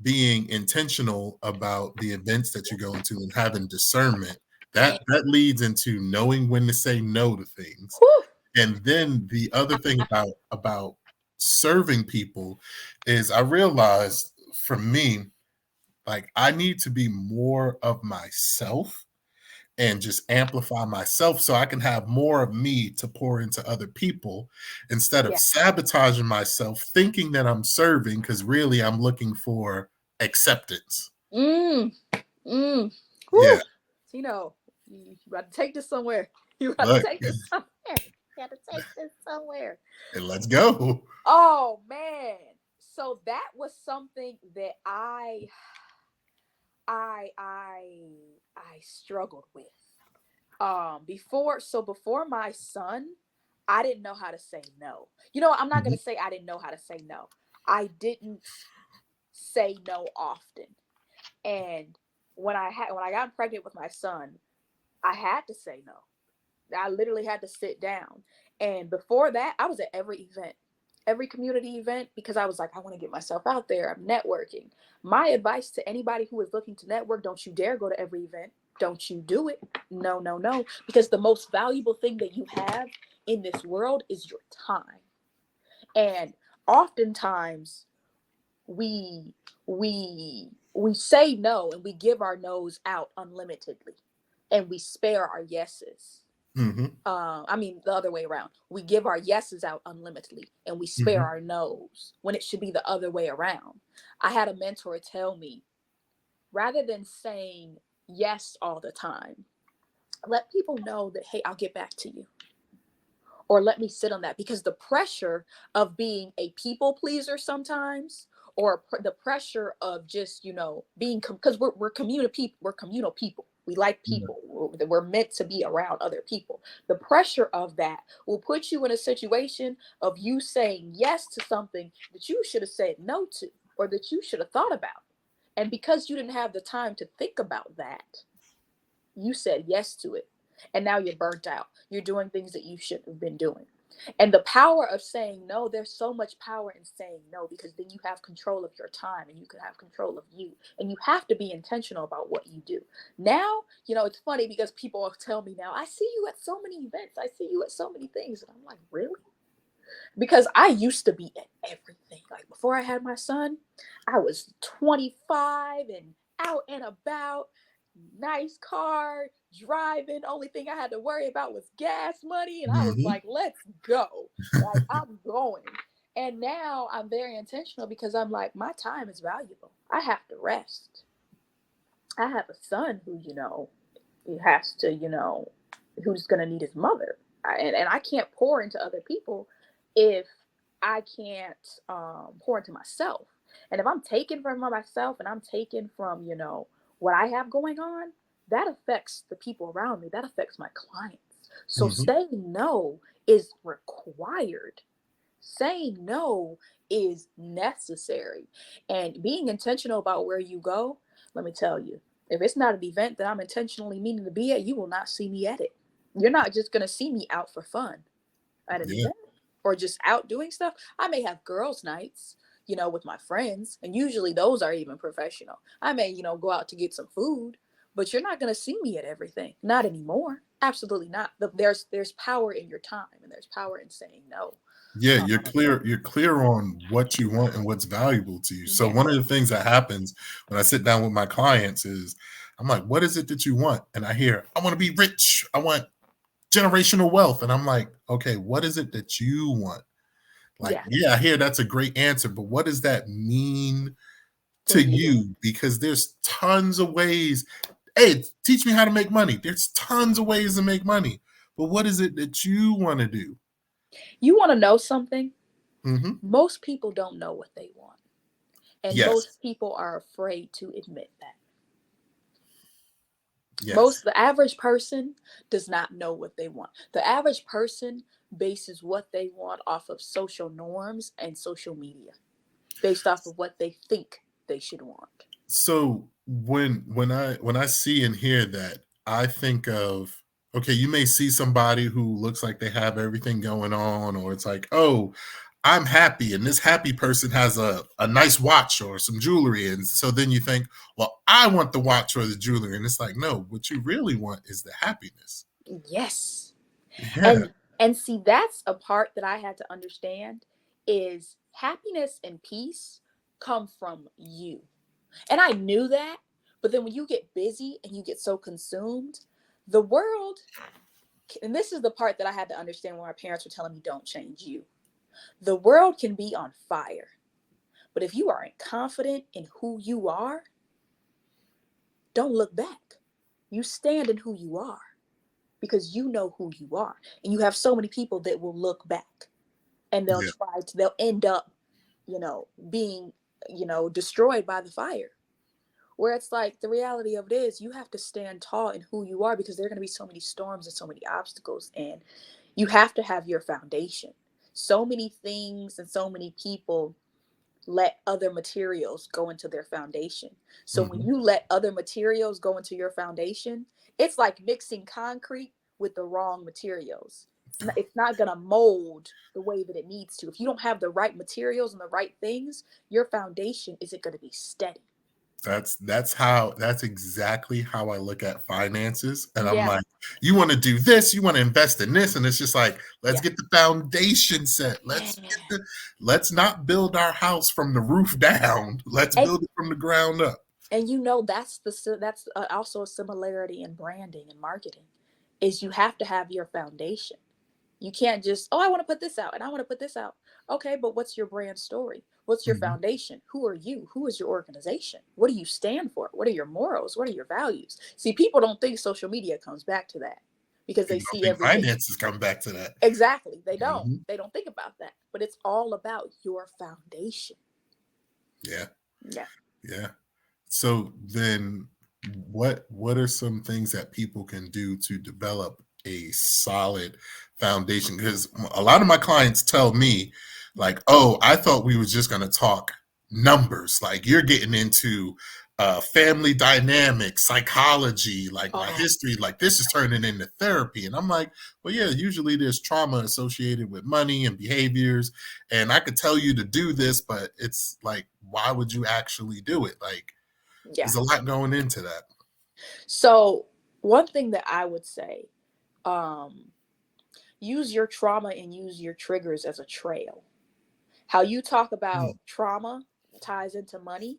being intentional about the events that you're going to and having discernment. That leads into knowing when to say no to things. Whew. And then the other thing about serving people is I realized for me, like I need to be more of myself and just amplify myself so I can have more of me to pour into other people instead of Yeah. sabotaging myself, thinking that I'm serving because really I'm looking for acceptance. Mm. Whew. Yeah. You got to take this somewhere. You got to Look, take this somewhere. You got to take this somewhere. and let's go. Oh man. So that was something that I I I struggled with. Before my son, I didn't know how to say no. I'm not going Mhm. to say I didn't know how to say no. I didn't say no often. And when I got pregnant with my son, I had to say no. I literally had to sit down. And before that, I was at every event, every community event, because I was like, I want to get myself out there. I'm networking. My advice to anybody who is looking to network, don't you dare go to every event. Don't you do it. No, no, no. Because the most valuable thing that you have in this world is your time. And oftentimes we say no and we give our no's out unlimitedly and we spare our yeses. Mm-hmm. I mean, the other way around. We give our yeses out unlimitedly and we spare Mm-hmm. our no's when it should be the other way around. I had a mentor tell me, rather than saying yes all the time, let people know that, hey, I'll get back to you. Or let me sit on that, because the pressure of being a people pleaser sometimes, or the pressure of just being, because we're communal people, we like Yeah. people, we're meant to be around other people. The pressure of that will put you in a situation of you saying yes to something that you should have said no to, or that you should have thought about. And because you didn't have the time to think about that, you said yes to it, and now you're burnt out, you're doing things that you shouldn't have been doing. And the power of saying no, there's so much power in saying no, because then you have control of your time and you can have control of you, and you have to be intentional about what you do. Now, it's funny because people tell me now, I see you at so many events, I see you at so many things, and I'm like, really? Because I used to be at everything. Like before I had my son, I was 25 and out and about. nice car, driving. Only thing I had to worry about was gas money. And I was Hmm. like, let's go. Like, I'm going. And now I'm very intentional because I'm like, my time is valuable. I have to rest. I have a son who, he has to, who's going to need his mother. And I can't pour into other people if I can't pour into myself. And if I'm taken from myself and I'm taken from, what I have going on, that affects the people around me. That affects my clients. So Hmm. saying no is required. Saying no is necessary. And being intentional about where you go, let me tell you, if it's not an event that I'm intentionally meaning to be at, you will not see me at it. You're not just going to see me out for fun at an Yeah. event or just out doing stuff. I may have girls' nights, with my friends, and usually those are even professional. I may, go out to get some food, but you're not going to see me at everything. Not anymore. Absolutely not. There's power in your time, and there's power in saying no. Yeah, Um, you're clear on what you want and what's valuable to you. So one of yes. the things that happens when I sit down with my clients is I'm like, what is it that you want? And I hear, I want to be rich. I want generational wealth. And I'm like, okay, what is it that you want? Like, Yeah. yeah, I hear that's a great answer, but what does that mean For to you. you? Because there's tons of ways. Hey, teach me how to make money. There's tons of ways to make money. But what is it that you want to do? You want to know something? Hmm. Most people don't know what they want. And Yes. most people are afraid to admit that. Yes. The average person does not know what they want. The average person bases what they want off of social norms and social media, based off of what they think they should want. So when I see and hear that, I think of, okay, you may see somebody who looks like they have everything going on, or it's like, oh, I'm happy, and this happy person has a nice watch or some jewelry. And so then you think, well, I want the watch or the jewelry. And it's like, no, what you really want is the happiness. Yes. Yeah. And see, that's a part that I had to understand is happiness and peace come from you. And I knew that, but then when you get busy and you get so consumed, the world, and this is the part that I had to understand when my parents were telling me don't change you. The world can be on fire, but if you aren't confident in who you are, don't look back. You stand in who you are because you know who you are. And you have so many people that will look back and Yeah. they'll end up, being, destroyed by the fire. Where it's like the reality of it is you have to stand tall in who you are because there are going to be so many storms and so many obstacles. And you have to have your foundation. So many things and so many people let other materials go into their foundation. So when Hmm. you let other materials go into your foundation, it's like mixing concrete with the wrong materials. It's not going to mold the way that it needs to. If you don't have the right materials and the right things, your foundation isn't going to be steady. That's exactly how I look at finances. And I'm Yeah. like, you want to do this, you want to invest in this. And it's just like, let's Yeah. get the foundation set. Yeah. Let's not build our house from the roof down. Let's And build it from the ground up. that's also a similarity in branding and marketing is you have to have your foundation. You can't just, oh, I want to put this out and I want to put this out. Okay, but what's your brand story? What's your Mhm. foundation? Who are you? Who is your organization? What do you stand for? What are your morals? What are your values? See, people don't think social media comes back to that because they People don't see think everything. finances come back to that. Exactly. They don't. Mhm. They don't think about that. But it's all about your foundation. Yeah. Yeah. Yeah. So then what are some things that people can do to develop a solid foundation? Because a lot of my clients tell me, like, oh, I thought we was just gonna talk numbers. Like you're getting into family dynamics, psychology, like my Oh, history, like this is turning into therapy. And I'm like, well, yeah, usually there's trauma associated with money and behaviors. And I could tell you to do this, but it's like, why would you actually do it? Like, yeah. there's a lot going into that. So, one thing that I would say, um, use your trauma and use your triggers as a trail. How you talk about Mm. trauma ties into money,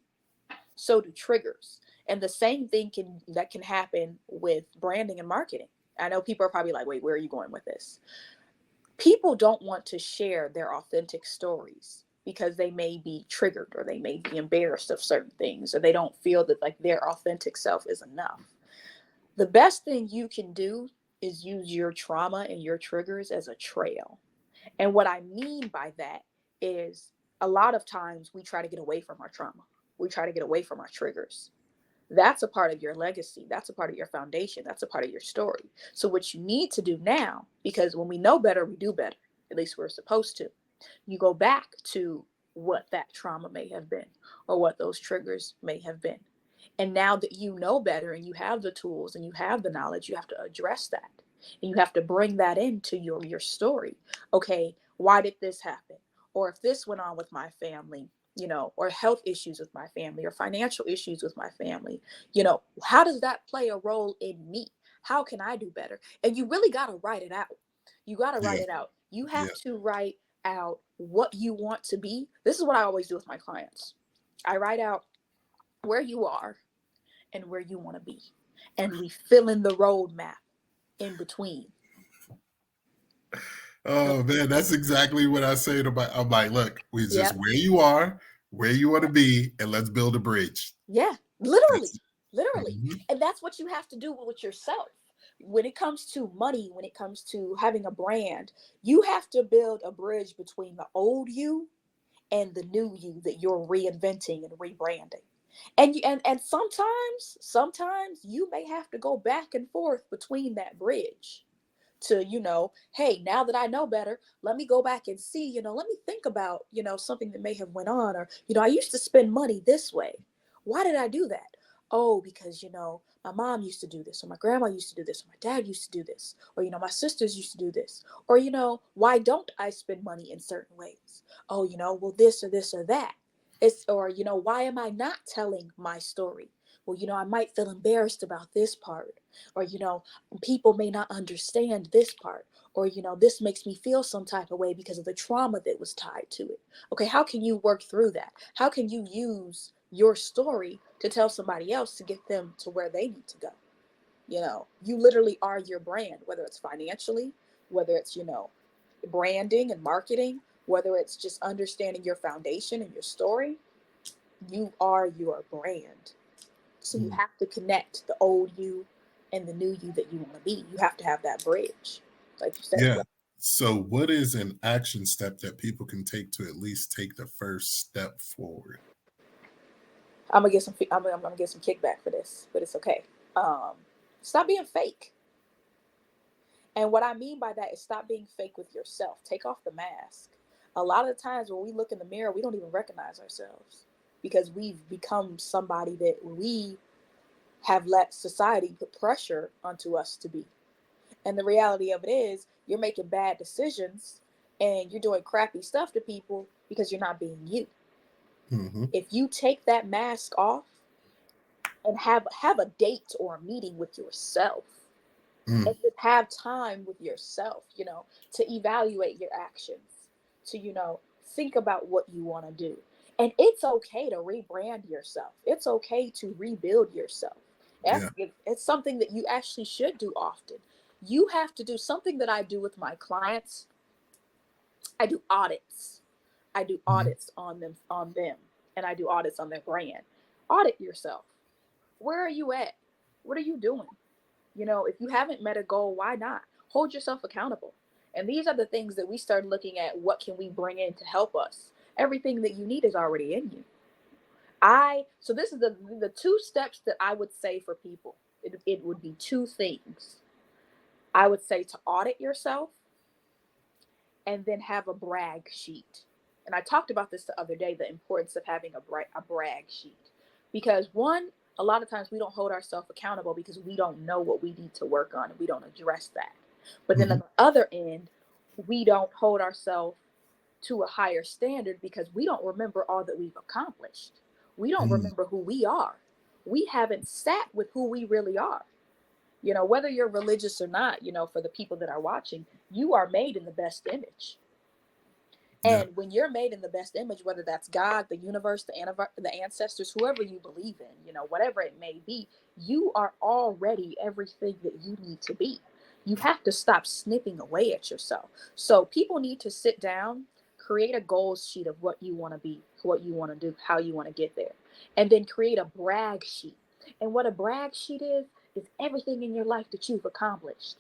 so do triggers. And the same thing can happen with branding and marketing. I know people are probably like, wait, where are you going with this? People don't want to share their authentic stories because they may be triggered, or they may be embarrassed of certain things, or they don't feel that like their authentic self is enough. The best thing you can do is use your trauma and your triggers as a trail. And what I mean by that is, a lot of times we try to get away from our trauma. We try to get away from our triggers. That's a part of your legacy. That's a part of your foundation. That's a part of your story. So what you need to do now, because when we know better, we do better. At least we're supposed to. You go back to what that trauma may have been, or what those triggers may have been. And now that you know better and you have the tools and you have the knowledge, you have to address that. And you have to bring that into your story. Okay, why did this happen? Or if this went on with my family, or health issues with my family, or financial issues with my family, how does that play a role in me? How can I do better? And you really got to write it out. You got to write it out. You have to write out what you want to be. This is what I always do with my clients. I write out where you are and where you want to be, and we fill in the roadmap in between. Oh man, that's exactly what I say to my. I'm like, look, we just Yep. where you are, where you want to be, and let's build a bridge. Yeah, literally. Mhm. And that's what you have to do with yourself. When it comes to money, when it comes to having a brand, you have to build a bridge between the old you and the new you that you're reinventing and rebranding. And sometimes you may have to go back and forth between that bridge to, hey, now that I know better, let me go back and see, let me think about, something that may have went on, or, I used to spend money this way. Why did I do that? Oh, because, my mom used to do this, or my grandma used to do this, or my dad used to do this, or, my sisters used to do this, or, why don't I spend money in certain ways? Oh, well, this or this or that. Or, why am I not telling my story? Well, I might feel embarrassed about this part, or, people may not understand this part, or, this makes me feel some type of way because of the trauma that was tied to it. Okay, how can you work through that? How can you use your story to tell somebody else to get them to where they need to go? You literally are your brand, whether it's financially, whether it's, branding and marketing, whether it's just understanding your foundation and your story. You are your brand. So you have to connect the old you and the new you that you want to be. You have to have that bridge, like you said. Yeah. So, what is an action step that people can take to at least take the first step forward? I'm gonna get some. I'm gonna get some kickback for this, but it's okay. Um, Stop being fake. And what I mean by that is, stop being fake with yourself. Take off the mask. A lot of the times when we look in the mirror, we don't even recognize ourselves because we've become somebody that we have let society put pressure onto us to be. And the reality of it is, you're making bad decisions and you're doing crappy stuff to people because you're not being you. Mm-hmm. If you take that mask off and have a date or a meeting with yourself, Mm. and just have time with yourself, to evaluate your actions, to, think about what you want to do. And it's okay to rebrand yourself. It's okay to rebuild yourself. Yeah. It's something that you actually should do often. You have to do something that I do with my clients. I do audits. I do Mm-hmm. audits on them, and I do audits on their brand. Audit yourself. Where are you at? What are you doing? If you haven't met a goal, why not? Hold yourself accountable. And these are the things that we start looking at. What can we bring in to help us? Everything that you need is already in you. So this is the two steps that I would say for people. It would be two things. I would say to audit yourself, and then have a brag sheet. And I talked about this the other day, the importance of having a brag sheet. Because one, a lot of times we don't hold ourselves accountable because we don't know what we need to work on and we don't address that. But then Mm-hmm. on the other end, we don't hold ourselves to a higher standard because we don't remember all that we've accomplished. We don't Mm. remember who we are. We haven't sat with who we really are. Whether you're religious or not, for the people that are watching, you are made in the best image. Yeah. And when you're made in the best image, whether that's God, the universe, the ancestors, whoever you believe in, whatever it may be, you are already everything that you need to be. You have to stop snipping away at yourself. So people need to sit down, create a goals sheet of what you want to be, what you want to do, how you want to get there, and then create a brag sheet. And what a brag sheet is everything in your life that you've accomplished.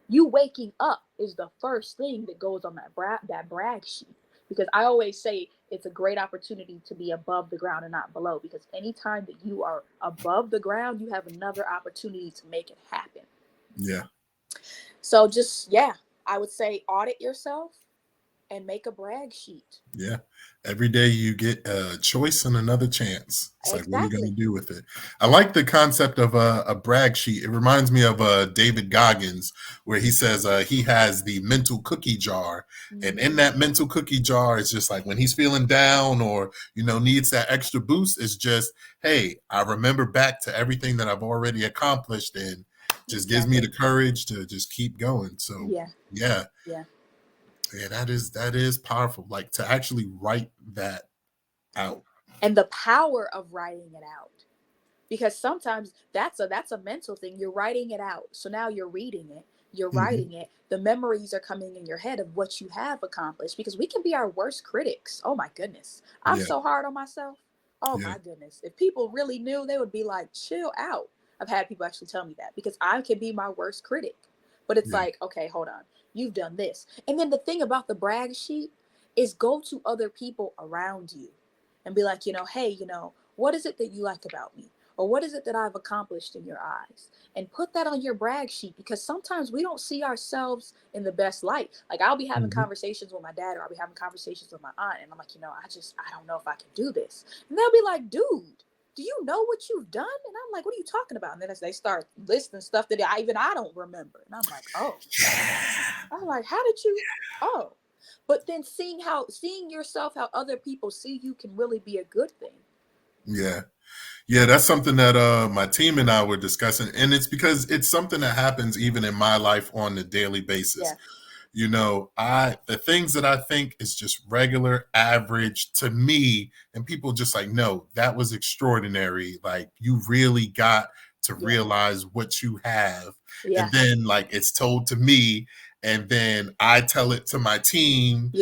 You waking up is the first thing that goes on that brag sheet, because I always say it's a great opportunity to be above the ground and not below, because anytime that you are above the ground, you have another opportunity to make it happen. Yeah. So just, yeah, I would say audit yourself and make a brag sheet. Yeah. Every day you get a choice and another chance. It's like, what are you going to Exactly. do with it? I like the concept of a brag sheet. It reminds me of David Goggins, where he says he has the mental cookie jar. And in that mental cookie jar, it's just like when he's feeling down or, needs that extra boost, it's just, hey, I remember back to everything that I've already accomplished, and just gives me the courage to just keep going. So, yeah. Yeah, that is powerful. Like to actually write that out. And the power of writing it out. Because sometimes that's a mental thing. You're writing it out. So now you're reading it, you're writing it. The memories are coming in your head of what you have accomplished, because we can be our worst critics. Oh my goodness. I'm so hard on myself. Oh my goodness. If people really knew, they would be like, chill out. I've had people actually tell me that, because I can be my worst critic. But it's like, okay, hold on. You've done this. And then the thing about the brag sheet is go to other people around you and be like, hey, what is it that you like about me? Or what is it that I've accomplished in your eyes? And put that on your brag sheet, because sometimes we don't see ourselves in the best light. Like I'll be having conversations with my dad, or I'll be having conversations with my aunt, and I'm like, I don't know if I can do this. And they'll be like, dude, do you know what you've done? And I'm like, what are you talking about? And then as they start listing stuff that I don't remember. And I'm like, oh. I'm like, how did you? Oh. But then seeing yourself, how other people see you, can really be a good thing. Yeah. Yeah, that's something that my team and I were discussing. And it's because it's something that happens even in my life on a daily basis. The things that I think is just regular, average to me, and people just like, no, that was extraordinary. Like you really got to realize what you have. And then like it's told to me, and then I tell it to my team.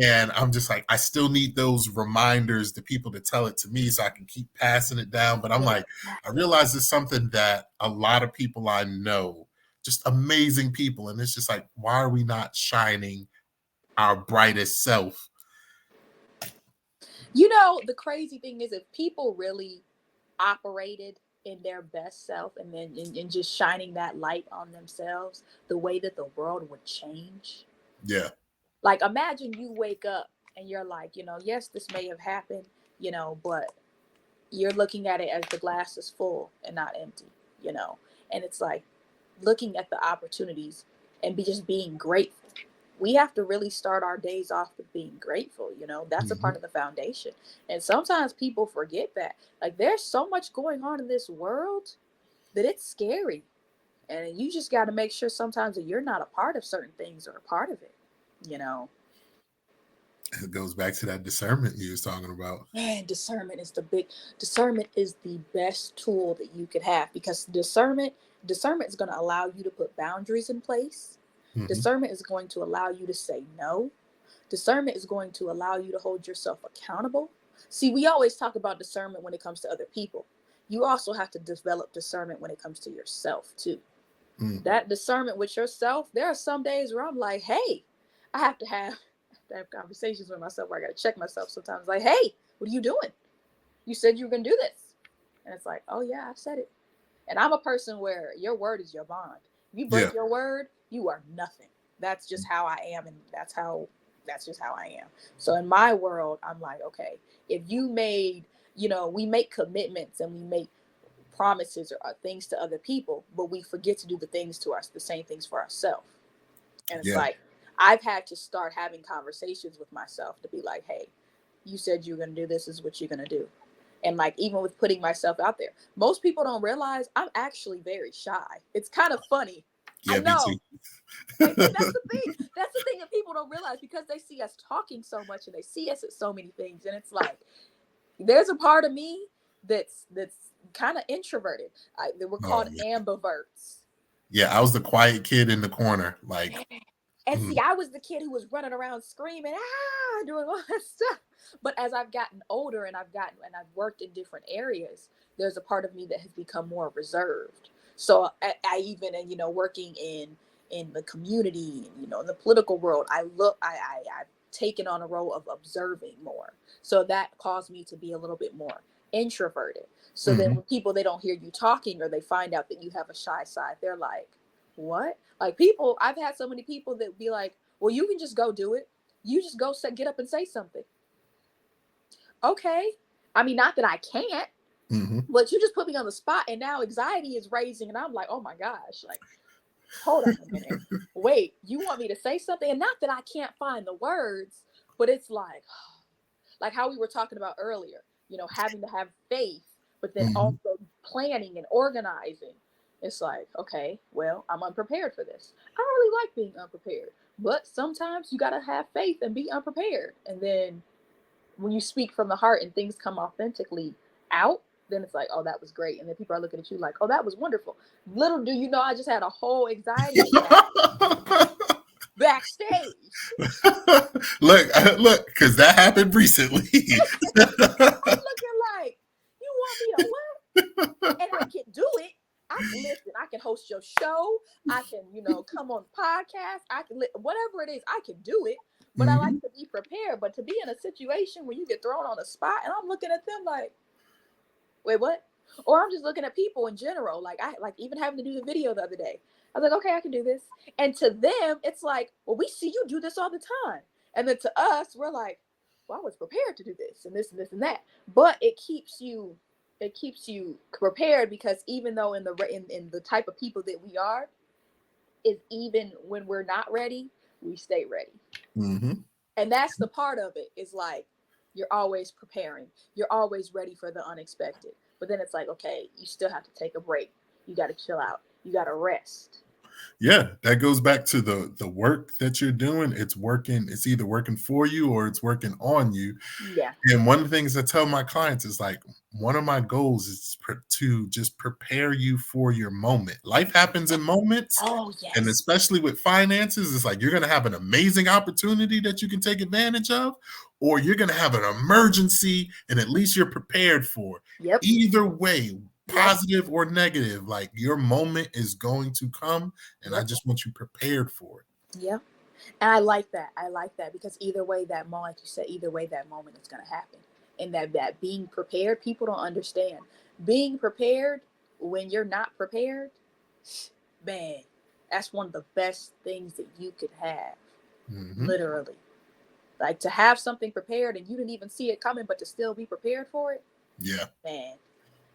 And I'm just like, I still need those reminders, the people to tell it to me so I can keep passing it down. But I'm like, I realize it's something that a lot of people I know, just amazing people. And it's just like, why are we not shining our brightest self? The crazy thing is, if people really operated in their best self, and then in just shining that light on themselves, the way that the world would change. Yeah. Like imagine you wake up and you're like, yes, this may have happened, but you're looking at it as the glass is full and not empty, and it's like looking at the opportunities and just being grateful. We have to really start our days off with being grateful. That's a part of the foundation. And sometimes people forget that. Like there's so much going on in this world that it's scary. And you just got to make sure sometimes that you're not a part of certain things or a part of it. It goes back to that discernment you was talking about. Man, discernment is the best tool that you could have, because discernment is going to allow you to put boundaries in place. Discernment is going to allow you to say no. Discernment is going to allow you to hold yourself accountable. See, we always talk about discernment when it comes to other people. You also have to develop discernment when it comes to yourself too. That discernment with yourself, there are some days where I'm like, hey, I have to have conversations with myself where I got to check myself sometimes. Like, hey, what are you doing? You said you were going to do this. And it's like, oh yeah, I said it. And I'm a person where your word is your bond. If you break your word, you are nothing. That's just how I am. And that's just how I am. So in my world, I'm like, okay, if you made, we make commitments and we make promises or things to other people, but we forget to do the same things for ourselves. And it's like, I've had to start having conversations with myself to be like, hey, you said you were going to do this, is what you're going to do. And like, even with putting myself out there, most people don't realize I'm actually very shy. It's kind of funny. Yeah, I know. And that's the thing. That's the thing that people don't realize, because they see us talking so much and they see us at so many things. And it's like, there's a part of me that's kind of introverted. They were called ambiverts. Yeah, I was the quiet kid in the corner. Like, and see, I was the kid who was running around screaming, doing all that stuff. But as I've gotten older and I've worked in different areas, there's a part of me that has become more reserved. So I even, and working in the community, in the political world, I've taken on a role of observing more. So that caused me to be a little bit more introverted. So then when people, they don't hear you talking, or they find out that you have a shy side, they're like, what? Like, people, I've had so many people that be like, well, you can just go do it. You just go get up and say something. Okay. I mean, not that I can't, but you just put me on the spot, and now anxiety is raising, and I'm like, oh my gosh, like, hold on a minute. Wait, you want me to say something? And not that I can't find the words, but it's like how we were talking about earlier, having to have faith, but then also planning and organizing. It's like, okay, well, I'm unprepared for this. I don't really like being unprepared, but sometimes you got to have faith and be unprepared. And then when you speak from the heart and things come authentically out, then it's like, oh, that was great. And then people are looking at you like, oh, that was wonderful. Little do you know, I just had a whole anxiety attack backstage. look, because that happened recently. I'm looking like, you want me to what? And I can do it. I can host your show. I can, come on podcast. I can, whatever it is, I can do it. But I like to be prepared. But to be in a situation where you get thrown on the spot, and I'm looking at them like, wait, what? Or I'm just looking at people in general. Like, even having to do the video the other day. I was like, okay, I can do this. And to them, it's like, well, we see you do this all the time. And then to us, we're like, well, I was prepared to do this and this and this and that. But it keeps you prepared, because even though in the type of people that we are, is even when we're not ready, we stay ready. And that's the part of it, is like, you're always preparing. You're always ready for the unexpected. But then it's like, okay, you still have to take a break. You got to chill out. You got to rest. Yeah, that goes back to the work that you're doing. It's working. It's either working for you or it's working on you. Yeah. And one of the things I tell my clients is like, one of my goals is to just prepare you for your moment. Life happens in moments. Oh, yes. And especially with finances, it's like, you're going to have an amazing opportunity that you can take advantage of, or you're going to have an emergency, and at least you're prepared for it. Yep. Either way, positive or negative, like, your moment is going to come, and I just want you prepared for it. Yeah. And I like that. Because either way, that moment, you said, either way, that moment is going to happen. And that being prepared, people don't understand. Being prepared when you're not prepared, man, that's one of the best things that you could have. Literally. Like, to have something prepared and you didn't even see it coming, but to still be prepared for it. Yeah. Man,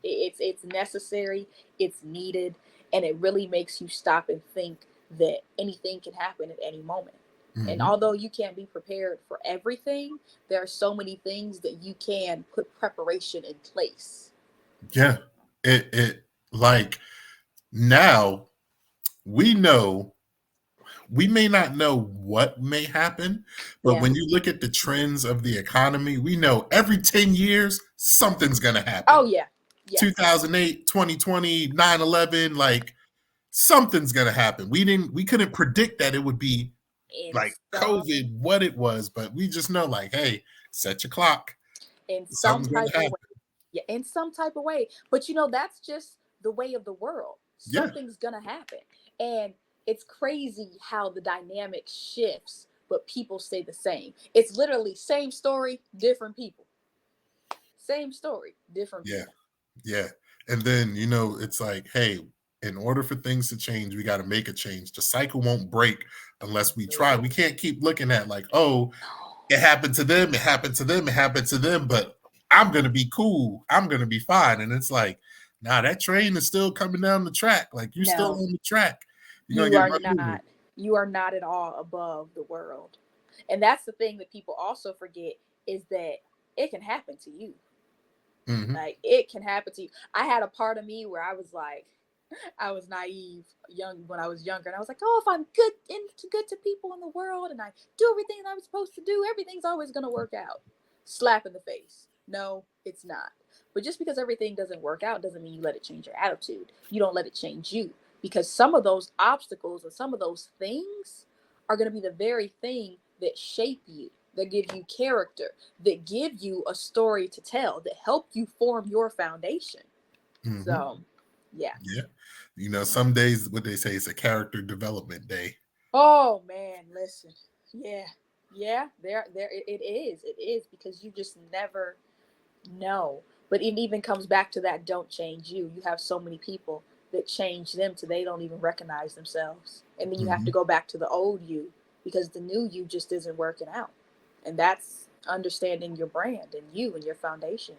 it's necessary, it's needed, and it really makes you stop and think that anything can happen at any moment. And although you can't be prepared for everything, there are so many things that you can put preparation in place. Yeah. It like, now we know, we may not know what may happen, but when you look at the trends of the economy, we know every 10 years, something's going to happen. Oh, yeah. 2008, 2020, 9/11, like, something's going to happen. We couldn't predict that it would be like COVID, what it was, but we just know, like, hey, set your clock. In some type of way. Yeah, in some type of way. But that's just the way of the world. Something's gonna happen. And it's crazy how the dynamic shifts, but people stay the same. It's literally same story, different people. Same story, different people. Yeah. And then, it's like, hey, in order for things to change, we got to make a change. The cycle won't break unless we try. We can't keep looking at like, oh, it happened to them, it happened to them, it happened to them, but I'm going to be cool. I'm going to be fine. And it's like, nah, that train is still coming down the track. Like, you're still on the track. You are not at all above the world. And that's the thing that people also forget, is that it can happen to you. Like, it can happen to you. I had a part of me where I was like, I was naive young when I was younger, and I was like, oh, if I'm good to people in the world, and I do everything that I'm supposed to do, everything's always gonna work out. Slap in the face. No, it's not. But just because everything doesn't work out doesn't mean you let it change your attitude. You don't let it change you, because some of those obstacles and some of those things are gonna be the very thing that shape you, that give you character, that give you a story to tell, that help you form your foundation. Mm-hmm. So, yeah. Yeah. You know, some days what they say is a character development day. Oh man, listen. Yeah. Yeah, it is. It is because you just never know. But it even comes back to that don't change you. You have so many people that change them to they don't even recognize themselves. And then you have Mm-hmm. to go back to the old you because the new you just isn't working out. And that's understanding your brand and you and your foundation.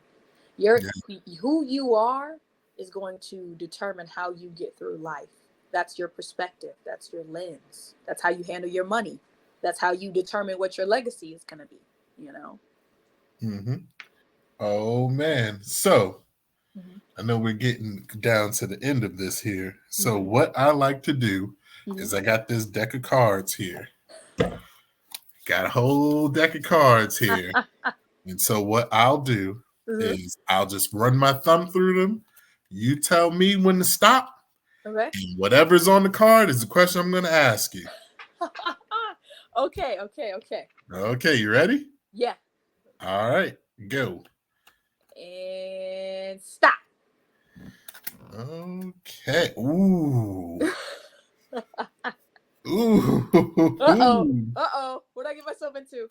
Your Yeah. who you are is going to determine how you get through life. That's your perspective. That's your lens. That's how you handle your money. That's how you determine what your legacy is going to be, you know. Mm-hmm. Oh man. So Mm-hmm. I know we're getting down to the end of this here. So Mm-hmm. what I like to do Mm-hmm. is I got this deck of cards here. Got a whole deck of cards here. And so what I'll do Mm-hmm. is I'll just run my thumb through them. You tell me when to stop. Okay. And whatever's on the card is the question I'm going to ask you. Okay. Okay. Okay. Okay, you ready? Yeah. All right, go. And stop. Okay. Ooh. Ooh. Uh-oh. Uh-oh. What did I get myself into?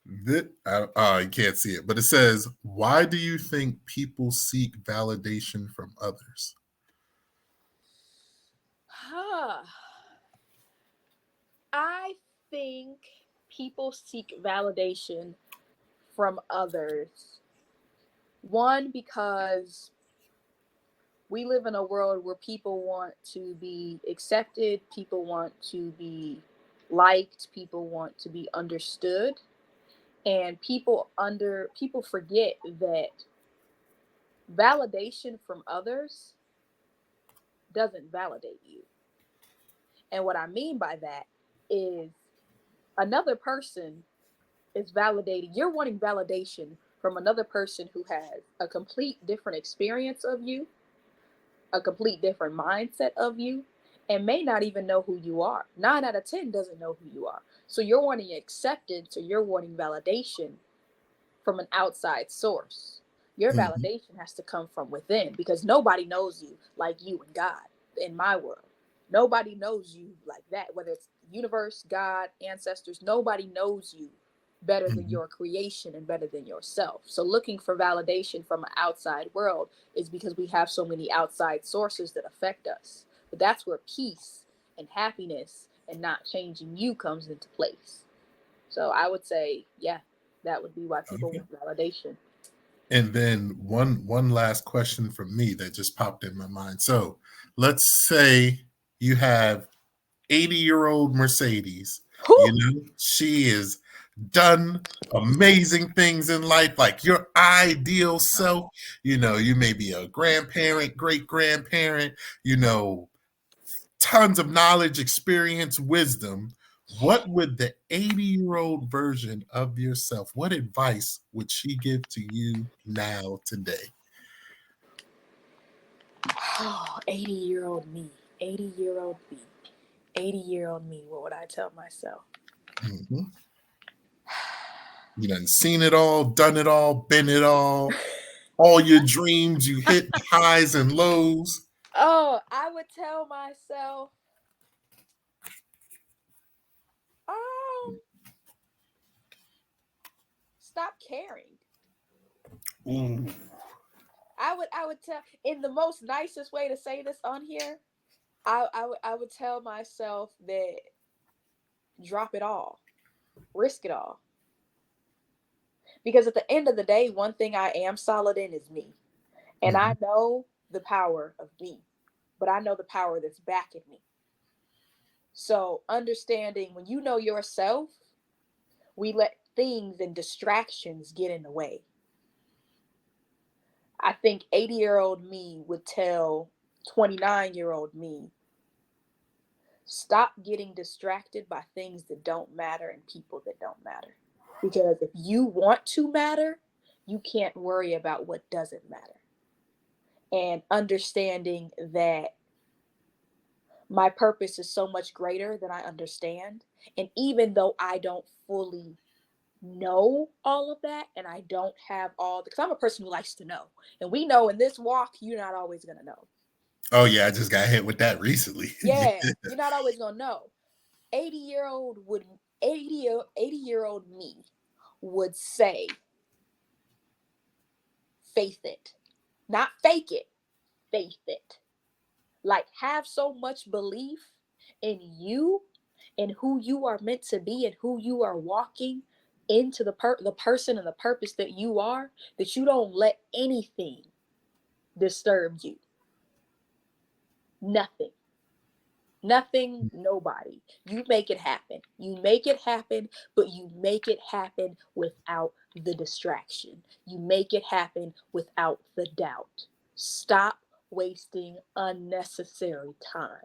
You can't see it, but it says, "Why do you think people seek validation from others?" Huh. I think people seek validation from others. One, because we live in a world where people want to be accepted, people want to be liked, people want to be understood, and people forget that validation from others doesn't validate you. And what I mean by that is another person is validating, you're wanting validation from another person who has a complete different experience of you, a complete different mindset of you, and may not even know who you are. 9 out of 10 doesn't know who you are. So you're wanting acceptance or you're wanting validation from an outside source. Your Mm-hmm. validation has to come from within because nobody knows you like you and God in my world. Nobody knows you like that, whether it's universe, God, ancestors, nobody knows you better than Mm-hmm. your creation and better than yourself. So looking for validation from an outside world is because we have so many outside sources that affect us. But that's where peace and happiness and not changing you comes into place. So I would say, yeah, that would be why people Okay. want validation. And then one last question from me that just popped in my mind. So let's say you have 80-year-old Mercedes. You Whew! know, she is done amazing things in life, like your ideal self. You know, you may be a grandparent, great grandparent, you know, tons of knowledge, experience, wisdom. What would the 80-year-old version of yourself, what advice would she give to you now today? Oh, 80-year-old me. 80-year-old me. 80-year-old me. What would I tell myself? Mhm. You done seen it all, done it all, been it all your dreams, you hit the highs and lows. Oh, I would tell myself, um, stop caring. Ooh. I would tell in the most nicest way to say this on here. I would tell myself that drop it all, risk it all. Because at the end of the day, one thing I am solid in is me. And Mhm. I know the power of me, but I know the power that's backing me. So, understanding when you know yourself, we let things and distractions get in the way. I think 80-year-old me would tell 29-year-old me, stop getting distracted by things that don't matter and people that don't matter. Because if you want to matter, you can't worry about what doesn't matter. And understanding that my purpose is so much greater than I understand. And even though I don't fully know all of that, and I don't have all, because I'm a person who likes to know. And we know in this walk, you're not always going to know. Oh, yeah. I just got hit with that recently. Yeah, you're not always going to know. 80-year-old would 80-year-old me would say, faith it. Not fake it, faith it. Like, have so much belief in you and who you are meant to be and who you are walking into the person and the purpose that you are, that you don't let anything disturb you. Nothing, nobody. You make it happen. You make it happen, but you make it happen without the distraction. You make it happen without the doubt. Stop wasting unnecessary time.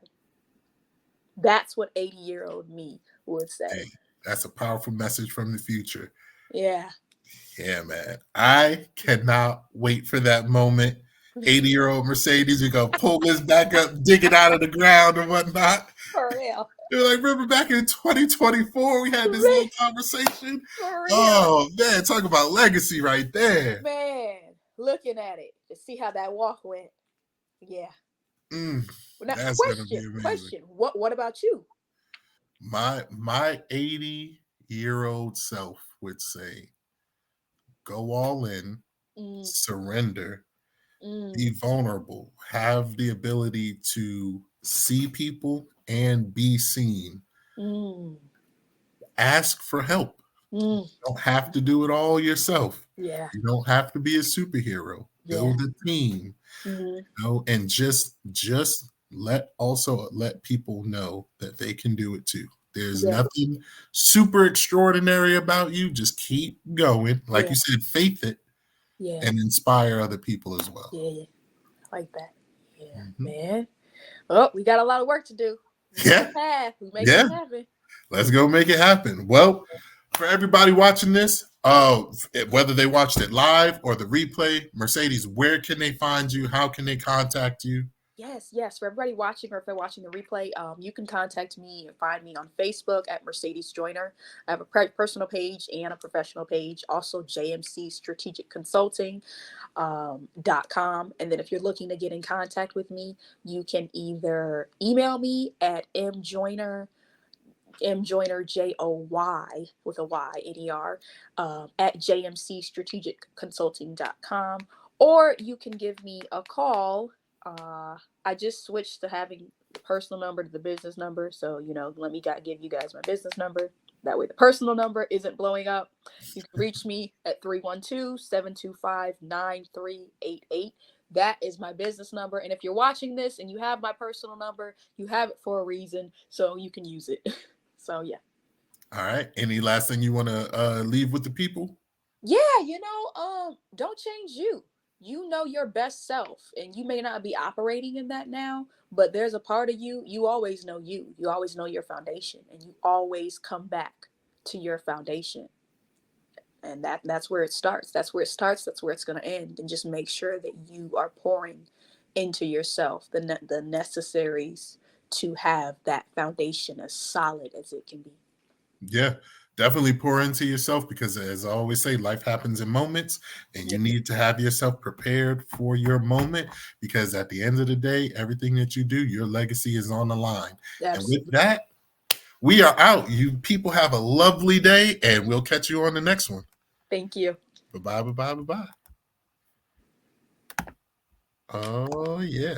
That's what 80-year-old me would say. Hey, that's a powerful message from the future. Yeah. Yeah, man. I cannot wait for that moment. 80-year-old Mercedes, we go pull this back up, dig it out of the ground and whatnot. For real. You're like, remember back in 2024, we had this little conversation? For real. Oh, man, talk about legacy right there. Man, looking at it to see how that walk went. Yeah. Now, that's gonna be amazing. Question. What about you? My 80-year-old self would say, go all in, surrender, be vulnerable, have the ability to see people and be seen. Ask for help. You don't have to do it all yourself. Yeah. You don't have to be a superhero. Build a team. You know, and just let people know that they can do it too. There's nothing super extraordinary about you. Just keep going. Like you said, faith it. And inspire other people as well. Yeah. Like that. Yeah, man. Oh, we got a lot of work to do. We make it happen. Let's go make it happen. Well, for everybody watching this, whether they watched it live or the replay, Mercedes, where can they find you? How can they contact you? Yes. For everybody watching, or if they're watching the replay, you can contact me and find me on Facebook at Mercedes Joyner. I have a personal page and a professional page. Also, JMC Strategic Consulting. .com. And then if you're looking to get in contact with me, you can either email me at mjoyner, Joy with a Y, N-E-R, at jmcstrategicconsulting.com, or you can give me a call. I just switched to having the personal number to the business number. So, let me give you guys my business number. That way the personal number isn't blowing up. You can reach me at 312-725-9388. That is my business number. And if you're watching this and you have my personal number, you have it for a reason. So you can use it. So, yeah. All right. Any last thing you want to leave with the people? Yeah, don't change you. You know your best self, and you may not be operating in that now, but there's a part of you. You always know you. You always know your foundation, and you always come back to your foundation. And that's where it starts. That's where it's going to end. And just make sure that you are pouring into yourself the necessaries to have that foundation as solid as it can be. Yeah, definitely pour into yourself, because as I always say, life happens in moments, and you need to have yourself prepared for your moment, because at the end of the day, everything that you do, your legacy is on the line. Absolutely. And with that, we are out. You people have a lovely day, and we'll catch you on the next one. Thank you. Bye-bye. Oh, yeah.